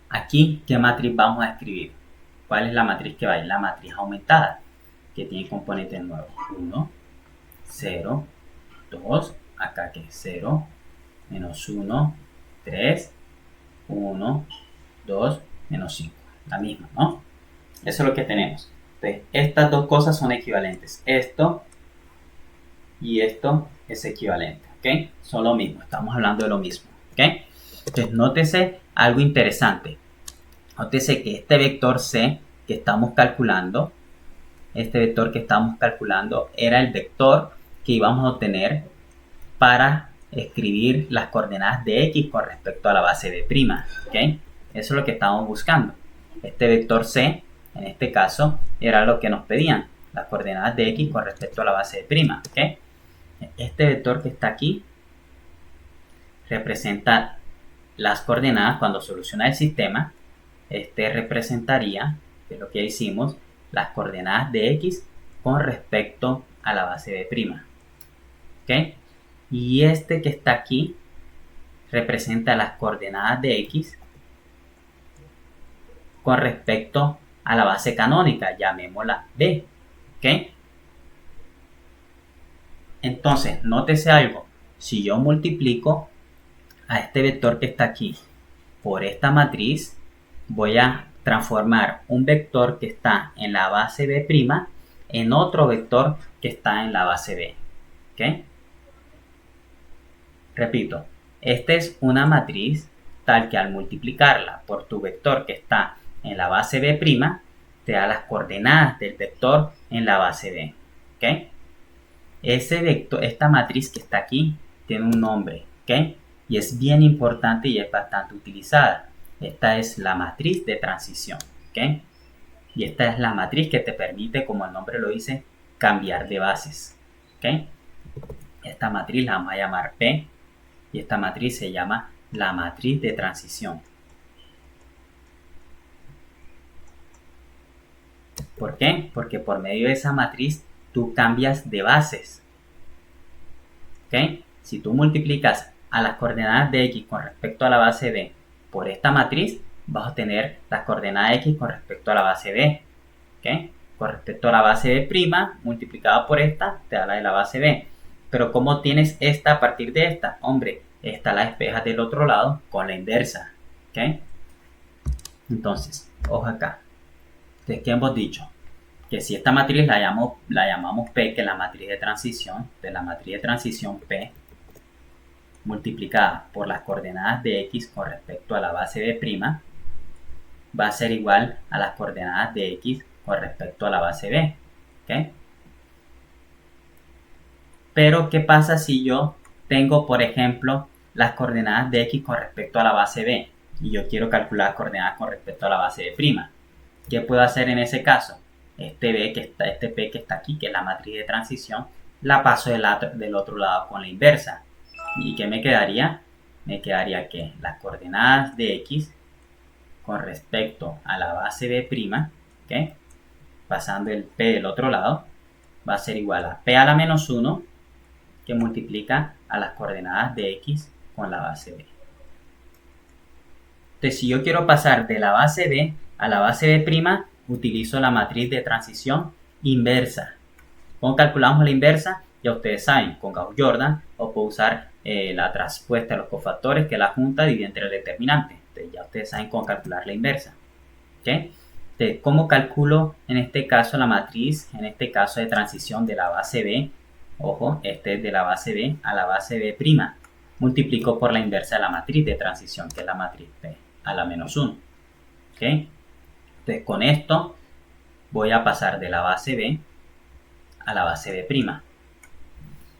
Aquí, ¿qué matriz vamos a escribir? ¿Cuál es la matriz que va a ir? La matriz aumentada, que tiene componentes nuevos. 1, 0, 2, acá que es 0, menos 1, 3, 1, 2, menos 5. La misma, ¿no? Eso es lo que tenemos. Entonces, estas dos cosas son equivalentes. Esto y esto es equivalente, ¿ok? Son lo mismo, estamos hablando de lo mismo, ¿ok? Entonces, nótese algo interesante. Nótese que este vector C que estamos calculando, era el vector que íbamos a obtener para escribir las coordenadas de X con respecto a la base B', ¿ok? Eso es lo que estamos buscando. Este vector C, en este caso, era lo que nos pedían, las coordenadas de X con respecto a la base B', ¿ok? Este vector que está aquí representa las coordenadas cuando soluciona el sistema. Este representaría, que es lo que hicimos, las coordenadas de X con respecto a la base B'. ¿Ok? Y este que está aquí representa las coordenadas de X con respecto a la base canónica, llamémosla B. ¿Ok? Entonces, nótese algo. Si yo multiplico a este vector que está aquí por esta matriz, voy a transformar un vector que está en la base B' en otro vector que está en la base B. ¿Ok? Repito, esta es una matriz tal que al multiplicarla por tu vector que está en la base B', te da las coordenadas del vector en la base B. ¿Ok? ese vector, esta matriz que está aquí, tiene un nombre, ¿ok? Y es bien importante y es bastante utilizada. Esta es la matriz de transición, ¿ok? Y esta es la matriz que te permite, como el nombre lo dice, cambiar de bases, ¿ok? Esta matriz la vamos a llamar P y esta matriz se llama la matriz de transición. ¿Por qué? Porque por medio de esa matriz tú cambias de bases, ¿ok? Si tú multiplicas a las coordenadas de X con respecto a la base B por esta matriz, vas a obtener las coordenadas X con respecto a la base B, ¿ok? Con respecto a la base B' multiplicada por esta, te da la de la base B. Pero ¿cómo tienes esta a partir de esta? Hombre, esta la despejas del otro lado con la inversa, ¿ok? Entonces, ojo acá. Entonces, ¿qué hemos dicho? Que si esta matriz la llamamos P, que es la matriz de transición, de la matriz de transición P, multiplicada por las coordenadas de X con respecto a la base B', va a ser igual a las coordenadas de X con respecto a la base B, ¿ok? Pero, ¿qué pasa si yo tengo, por ejemplo, las coordenadas de X con respecto a la base B y yo quiero calcular las coordenadas con respecto a la base B'? ¿Qué puedo hacer en ese caso? Este P que está aquí, que es la matriz de transición, la paso del otro lado con la inversa. ¿Y qué me quedaría? Me quedaría que las coordenadas de X con respecto a la base B', ¿ok? Pasando el P del otro lado, va a ser igual a P a la menos 1, que multiplica a las coordenadas de X con la base B. Entonces, si yo quiero pasar de la base B a la base B', utilizo la matriz de transición inversa. ¿Cómo calculamos la inversa? Ya ustedes saben, con Gauss-Jordan, o puedo usar la traspuesta de los cofactores, que es la junta divide entre el determinante. Entonces, ya ustedes saben cómo calcular la inversa, ¿ok? Entonces, ¿cómo calculo en este caso la matriz, en este caso de transición de la base B? Ojo, este es de la base B a la base B'. Multiplico por la inversa de la matriz de transición, que es la matriz P a la menos 1, ¿ok? Entonces, con esto voy a pasar de la base B a la base B'.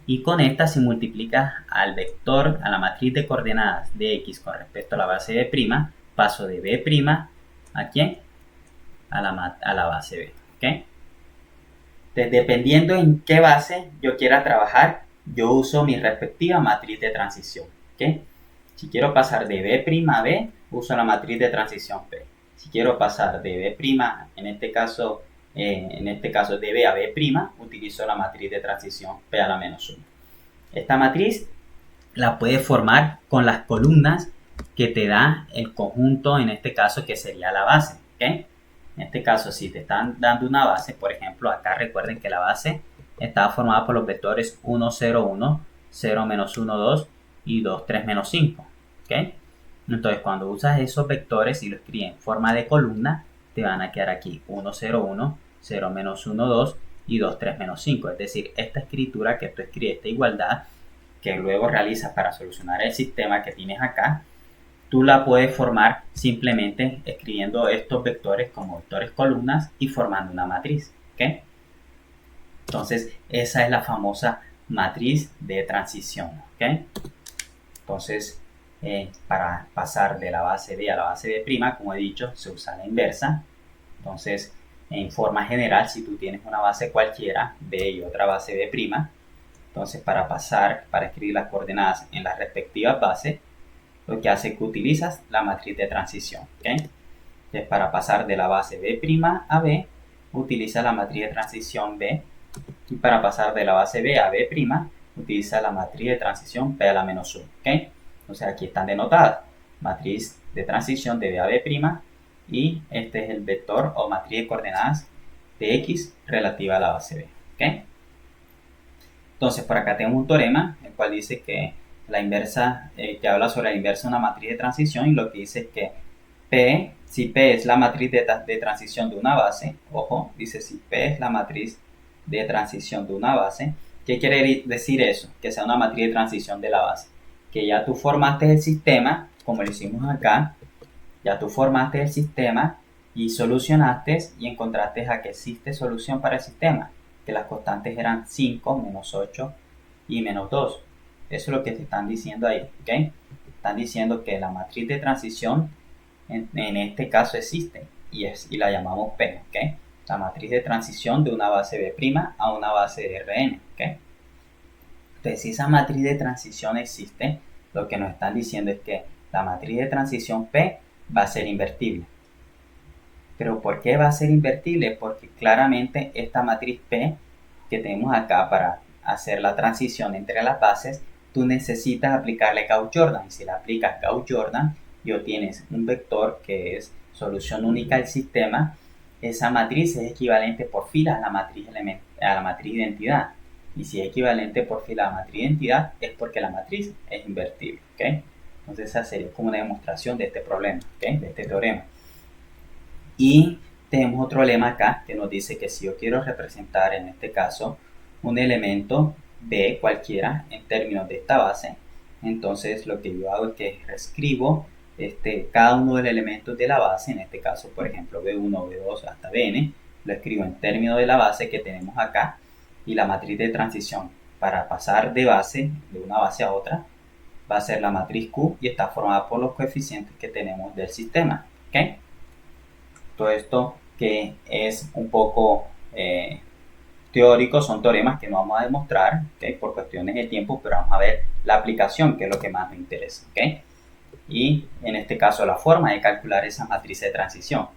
Y con esta, si multiplicas al vector, a la matriz de coordenadas de X con respecto a la base B', paso de B' ¿a quién? A la base B, ¿ok? Entonces, dependiendo en qué base yo quiera trabajar, yo uso mi respectiva matriz de transición, ¿ok? Si quiero pasar de B' a B, uso la matriz de transición P. Si quiero pasar de B', en este caso de B a B', utilizo la matriz de transición P a la menos 1. Esta matriz la puedes formar con las columnas que te da el conjunto, en este caso, que sería la base, ¿ok? En este caso, si te están dando una base, por ejemplo, acá recuerden que la base estaba formada por los vectores 1, 0, 1, 0, menos 1, 2 y 2, 3, menos 5, ¿ok? Entonces, cuando usas esos vectores y los escribes en forma de columna, te van a quedar aquí 1, 0, 1, 0, menos 1, 2 y 2, 3, menos 5. Es decir, esta escritura que tú escribes, esta igualdad, que luego realizas para solucionar el sistema que tienes acá, tú la puedes formar simplemente escribiendo estos vectores como vectores columnas y formando una matriz, ¿ok? Entonces, esa es la famosa matriz de transición, ¿ok? Entonces, para pasar de la base B a la base B', como he dicho, se usa la inversa. Entonces, en forma general, si tú tienes una base cualquiera, B y otra base B', entonces para escribir las coordenadas en las respectivas bases, lo que hace es que utilizas la matriz de transición, ¿ok? Entonces, para pasar de la base B' a B, utiliza la matriz de transición B, y para pasar de la base B a B', utiliza la matriz de transición P a la menos 1, ¿ok? Entonces, aquí están denotadas, matriz de transición de B a B', y este es el vector o matriz de coordenadas de X relativa a la base B, ¿ok? Entonces, por acá tengo un teorema, el cual dice que la inversa, que habla sobre la inversa de una matriz de transición, y lo que dice es que P, si P es la matriz de transición de una base, ojo, dice si P es la matriz de transición de una base, ¿qué quiere decir eso? Que sea una matriz de transición de la base. Que ya tú formaste el sistema, como lo hicimos acá, ya tú formaste el sistema y solucionaste y encontraste a que existe solución para el sistema. que las constantes eran 5, menos 8 y menos 2. Eso es lo que te están diciendo ahí, ¿ok? Están diciendo que la matriz de transición en este caso existe y la llamamos P, ¿ok? La matriz de transición de una base B' a una base de Rn, ¿ok? Entonces, si esa matriz de transición existe, lo que nos están diciendo es que la matriz de transición P va a ser invertible. ¿Pero por qué va a ser invertible? Porque claramente esta matriz P que tenemos acá para hacer la transición entre las bases, tú necesitas aplicarle Gauss-Jordan. Y si le aplicas Gauss-Jordan y obtienes un vector que es solución única del sistema, esa matriz es equivalente por fila a la matriz identidad. Y si es equivalente por fila a la matriz identidad, es porque la matriz es invertible, ¿ok? Entonces esa sería como una demostración de este problema, ¿ok? De este teorema. Y tenemos otro lema acá que nos dice que si yo quiero representar en este caso un elemento B cualquiera en términos de esta base, entonces lo que yo hago es que reescribo cada uno de los elementos de la base, en este caso por ejemplo B1, B2 hasta Bn, lo escribo en términos de la base que tenemos acá, y la matriz de transición para pasar de base, de una base a otra, va a ser la matriz Q y está formada por los coeficientes que tenemos del sistema, ¿ok? Todo esto que es un poco teórico, son teoremas que no vamos a demostrar, ¿okay? Por cuestiones de tiempo, pero vamos a ver la aplicación, que es lo que más me interesa, ¿okay? Y en este caso la forma de calcular esa matriz de transición.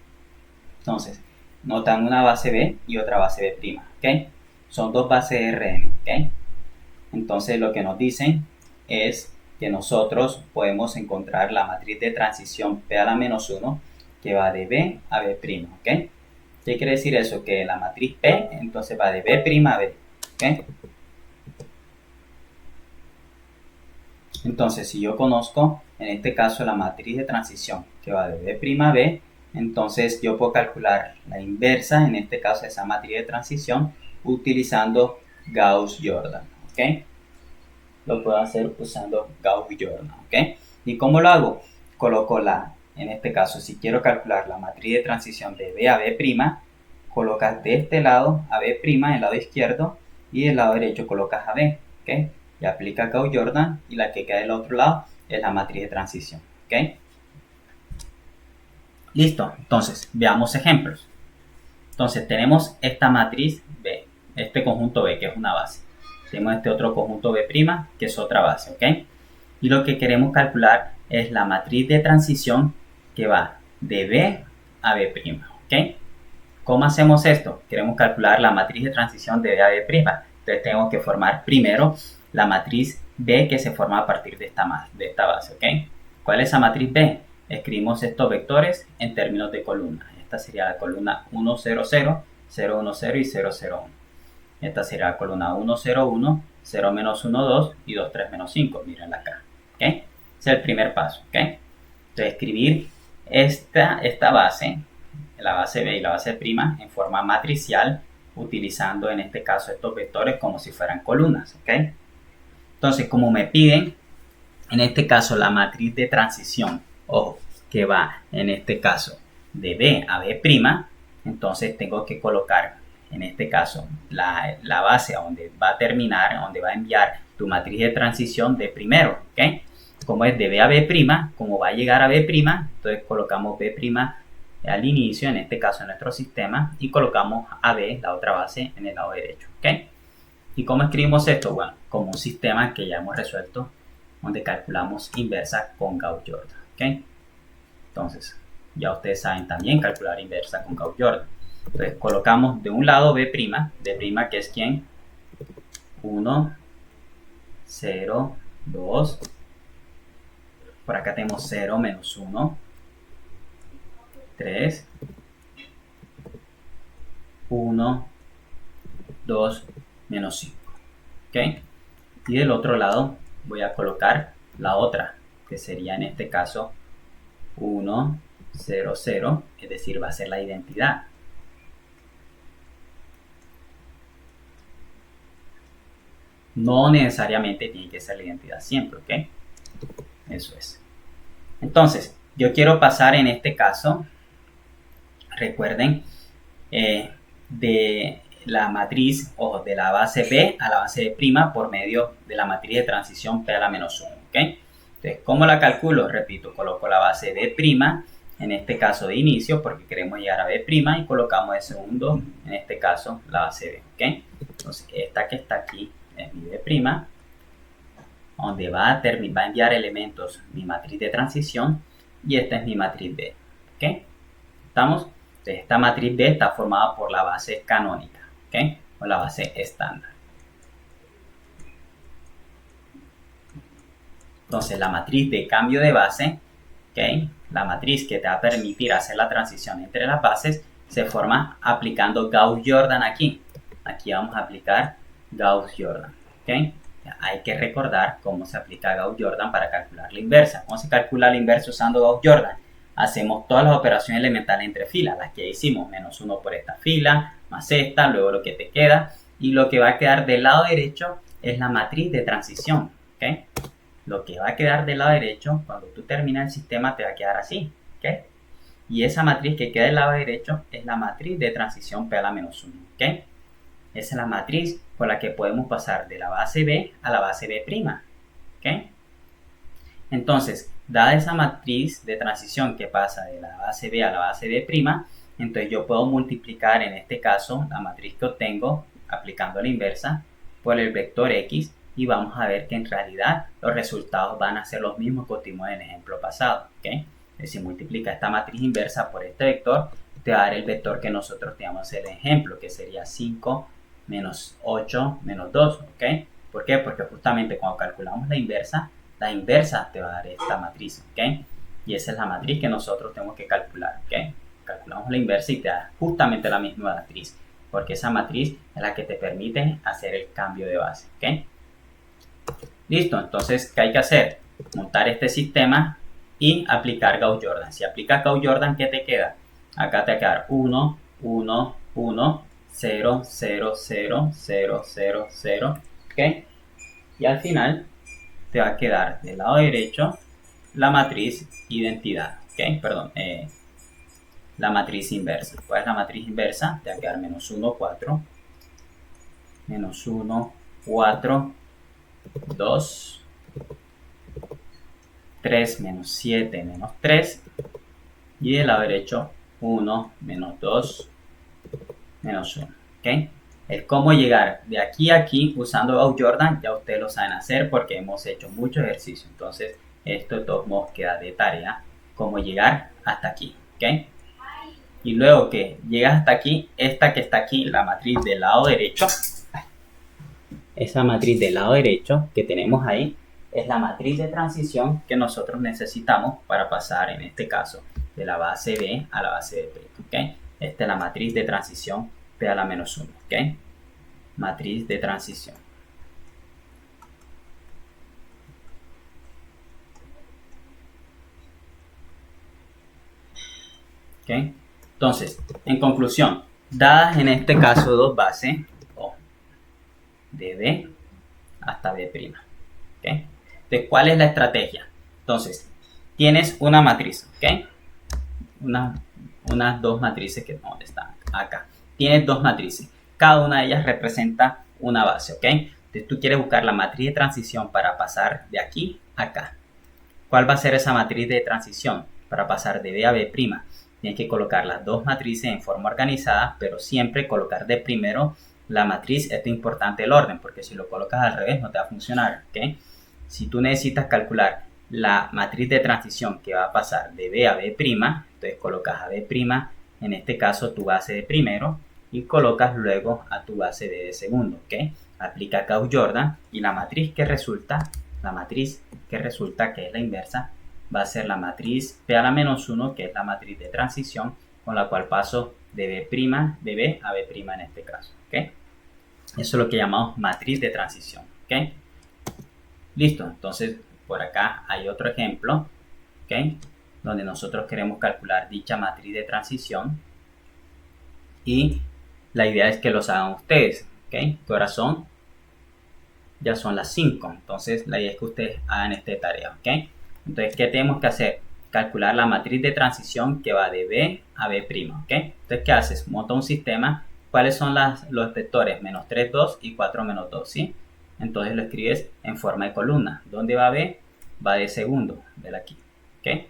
Entonces, notan una base B y otra base B', ¿ok? Son dos bases de Rn, ¿ok? Entonces lo que nos dicen es que nosotros podemos encontrar la matriz de transición P a la menos 1 que va de B a B', ¿ok? ¿Qué quiere decir eso? Que la matriz P entonces va de B' a B, ¿ok? Entonces si yo conozco en este caso la matriz de transición que va de B' a B, entonces yo puedo calcular la inversa, en este caso de esa matriz de transición, utilizando Gauss-Jordan, ¿ok? Lo puedo hacer usando Gauss-Jordan, ¿ok? ¿Y cómo lo hago? Coloco en este caso, si quiero calcular la matriz de transición de B a B', colocas de este lado a B', el lado izquierdo, y del lado derecho colocas a B, ¿ok? Y aplica Gauss-Jordan, y la que queda del otro lado es la matriz de transición, ¿ok? Listo, entonces veamos ejemplos. Entonces tenemos esta matriz B, este conjunto B que es una base. Tenemos este otro conjunto B' que es otra base, ¿ok? Y lo que queremos calcular es la matriz de transición que va de B a B', ¿ok? ¿Cómo hacemos esto? Queremos calcular la matriz de transición de B a B'. Entonces tenemos que formar primero la matriz B que se forma a partir de esta base, ¿ok? ¿Cuál es esa matriz B? Escribimos estos vectores en términos de columnas. Esta sería la columna 1, 0, 0, 0, 1, 0 y 0, 0, 1. Esta sería la columna 1, 0, 1, 0, menos 1, 2 y 2, 3, menos 5. Mírenla acá, ¿ok? Ese es el primer paso, ¿ok? Entonces escribir esta base, la base B y la base B' en forma matricial, utilizando en este caso estos vectores como si fueran columnas, ¿ok? Entonces, como me piden, en este caso la matriz de transición, ojo, que va en este caso de B a B', entonces tengo que colocar en este caso la base a donde va a terminar, a donde va a enviar tu matriz de transición de primero, ¿ok? Como es de B a B', como va a llegar a B', entonces colocamos B' al inicio, en este caso en nuestro sistema, y colocamos a B, la otra base, en el lado derecho, ¿ok? ¿Y cómo escribimos esto? Bueno, como un sistema que ya hemos resuelto, donde calculamos inversa con Gauss-Jordan, ¿ok? Entonces, ya ustedes saben también calcular inversa con Gauss-Jordan. Entonces, colocamos de un lado B', que es ¿quién? 1, 0, 2. Por acá tenemos 0, menos 1, 3, 1, 2, menos 5. ¿Ok? Y del otro lado voy a colocar la otra, que sería en este caso 1, 0, 0, es decir, va a ser la identidad. No necesariamente tiene que ser la identidad siempre, ¿ok? Eso es. Entonces, yo quiero pasar en este caso, recuerden, de la matriz o de la base B a la base B' por medio de la matriz de transición P a la menos 1. ¿Okay? Entonces, ¿cómo la calculo? Repito, coloco la base B', en este caso de inicio, porque queremos llegar a B', y colocamos de segundo, en este caso, la base B. ¿Okay? Entonces, esta que está aquí es mi B', donde va a enviar elementos mi matriz de transición, y esta es mi matriz B. ¿Okay? ¿Estamos? Entonces, esta matriz B está formada por la base canónica, ¿okay? O la base estándar. Entonces, la matriz de cambio de base, ¿okay? La matriz que te va a permitir hacer la transición entre las bases, se forma aplicando Gauss-Jordan aquí. Aquí vamos a aplicar Gauss-Jordan, ¿okay? Hay que recordar cómo se aplica Gauss-Jordan para calcular la inversa. ¿Cómo se calcula la inversa usando Gauss-Jordan? Hacemos todas las operaciones elementales entre filas, las que hicimos, menos 1 por esta fila, más esta, luego lo que te queda, y lo que va a quedar del lado derecho es la matriz de transición, ¿okay? Lo que va a quedar del lado derecho, cuando tú terminas el sistema, te va a quedar así, ¿okay? Y esa matriz que queda del lado derecho es la matriz de transición P a la menos 1, ¿okay? Esa es la matriz por la que podemos pasar de la base B a la base B', ¿okay? Entonces, dada esa matriz de transición que pasa de la base B a la base B', entonces yo puedo multiplicar en este caso la matriz que obtengo aplicando la inversa por el vector X, y vamos a ver que en realidad los resultados van a ser los mismos que obtuvimos en el ejemplo pasado, ¿okay? Si multiplica esta matriz inversa por este vector, te va a dar el vector que nosotros teníamos en el ejemplo, que sería 5 menos 8 menos 2, ¿ok? ¿Por qué? Porque justamente cuando calculamos la inversa te va a dar esta matriz, ¿ok? Y esa es la matriz que nosotros tenemos que calcular, ¿ok? Calculamos la inversa y te da justamente la misma matriz, porque esa matriz es la que te permite hacer el cambio de base, ¿ok? Listo, entonces, ¿qué hay que hacer? Montar este sistema y aplicar Gauss-Jordan. Si aplicas Gauss-Jordan, ¿qué te queda? Acá te va a quedar 1, 1, 1, 0, 0, 0, 0, 0, 0, ¿ok? Y al final te va a quedar del lado derecho la matriz identidad, ¿ok? Perdón, la matriz inversa. ¿Cuál es la matriz inversa? Te va a quedar menos 1, 4, menos 1, 4, 2, 3 menos 7 menos 3, y del lado derecho 1 menos 2 menos 1, ¿ok? El cómo llegar de aquí a aquí usando Gauss-Jordan ya ustedes lo saben hacer porque hemos hecho mucho ejercicio. Entonces esto de todos modos queda de tarea, cómo llegar hasta aquí, ¿ok? Y luego que llegas hasta aquí, esta que está aquí, la matriz del lado derecho, esa matriz del lado derecho que tenemos ahí es la matriz de transición que nosotros necesitamos para pasar, en este caso, de la base B a la base B', ¿ok? Esta es la matriz de transición P a la menos 1, ¿ok? Matriz de transición. ¿Ok? Entonces, en conclusión, dadas en este caso dos bases, de B hasta B', ¿ok? Entonces, ¿cuál es la estrategia? Entonces, tienes una matriz, ¿ok? Unas dos matrices que ¿dónde están? Acá. Tienes dos matrices. Cada una de ellas representa una base, ¿ok? Entonces, tú quieres buscar la matriz de transición para pasar de aquí a acá. ¿Cuál va a ser esa matriz de transición para pasar de B a B'? Tienes que colocar las dos matrices en forma organizada, pero siempre colocar de primero la matriz. Esto es importante el orden, porque si lo colocas al revés no te va a funcionar, ¿ok? Si tú necesitas calcular la matriz de transición que va a pasar de B a B', entonces colocas a B', en este caso tu base de primero, y colocas luego a tu base B de segundo, ¿ok? Aplica Gauss-Jordan y la matriz que resulta, que es la inversa, va a ser la matriz P a la menos 1, que es la matriz de transición, con la cual paso de B a B' en este caso, ¿ok? Eso es lo que llamamos matriz de transición, ¿ok? Listo, entonces por acá hay otro ejemplo, ¿ok? Donde nosotros queremos calcular dicha matriz de transición y la idea es que los hagan ustedes, ¿ok? Que ahora ya son las 5, entonces la idea es que ustedes hagan esta tarea, ¿ok? Entonces, ¿qué tenemos que hacer? Calcular la matriz de transición que va de B a B', ¿ok? Entonces, ¿qué haces? Monta un sistema ¿cuáles son los vectores? Menos 3, 2 y 4, menos 2, ¿sí? Entonces lo escribes en forma de columna. ¿Dónde va B? Va de segundo, de aquí, ¿ok?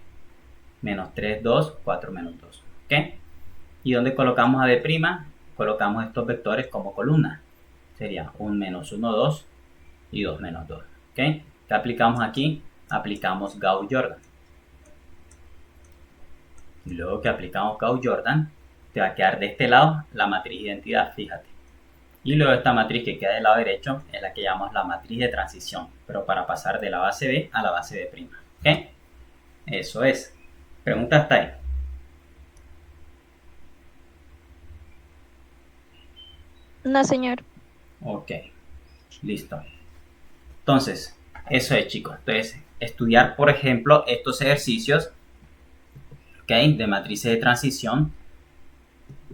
Menos 3, 2, 4, menos 2, ¿ok? ¿Y dónde colocamos a B'? Colocamos estos vectores como columna. Sería un menos 1, 2 y 2 menos 2, ¿ok? ¿Qué aplicamos aquí? Aplicamos Gauss-Jordan. Y luego que aplicamos Gauss-Jordan, te va a quedar de este lado la matriz de identidad, fíjate. Y luego esta matriz que queda del lado derecho es la que llamamos la matriz de transición, pero para pasar de la base B a la base B', ¿ok? Eso es. Pregunta hasta ahí. No, señor. Ok, listo. Entonces, eso es, chicos. Entonces, estudiar, por ejemplo, estos ejercicios, ¿ok? De matrices de transición.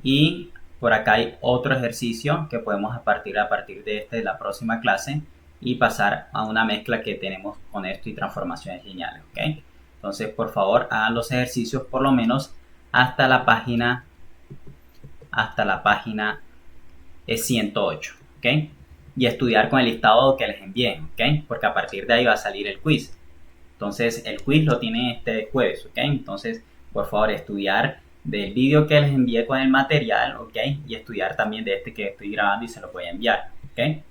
Y por acá hay otro ejercicio que podemos a partir de este de la próxima clase y pasar a una mezcla que tenemos con esto y transformaciones lineales, ¿ok? Entonces, por favor, hagan los ejercicios por lo menos hasta la página 108, ¿ok? Y estudiar con el listado que les envíen, ¿ok? Porque a partir de ahí va a salir el quiz. Entonces, el quiz lo tienen este jueves, ¿ok? Entonces, por favor, estudiar del vídeo que les envié con el material, ¿ok? Y estudiar también de este que estoy grabando y se lo voy a enviar, ¿ok?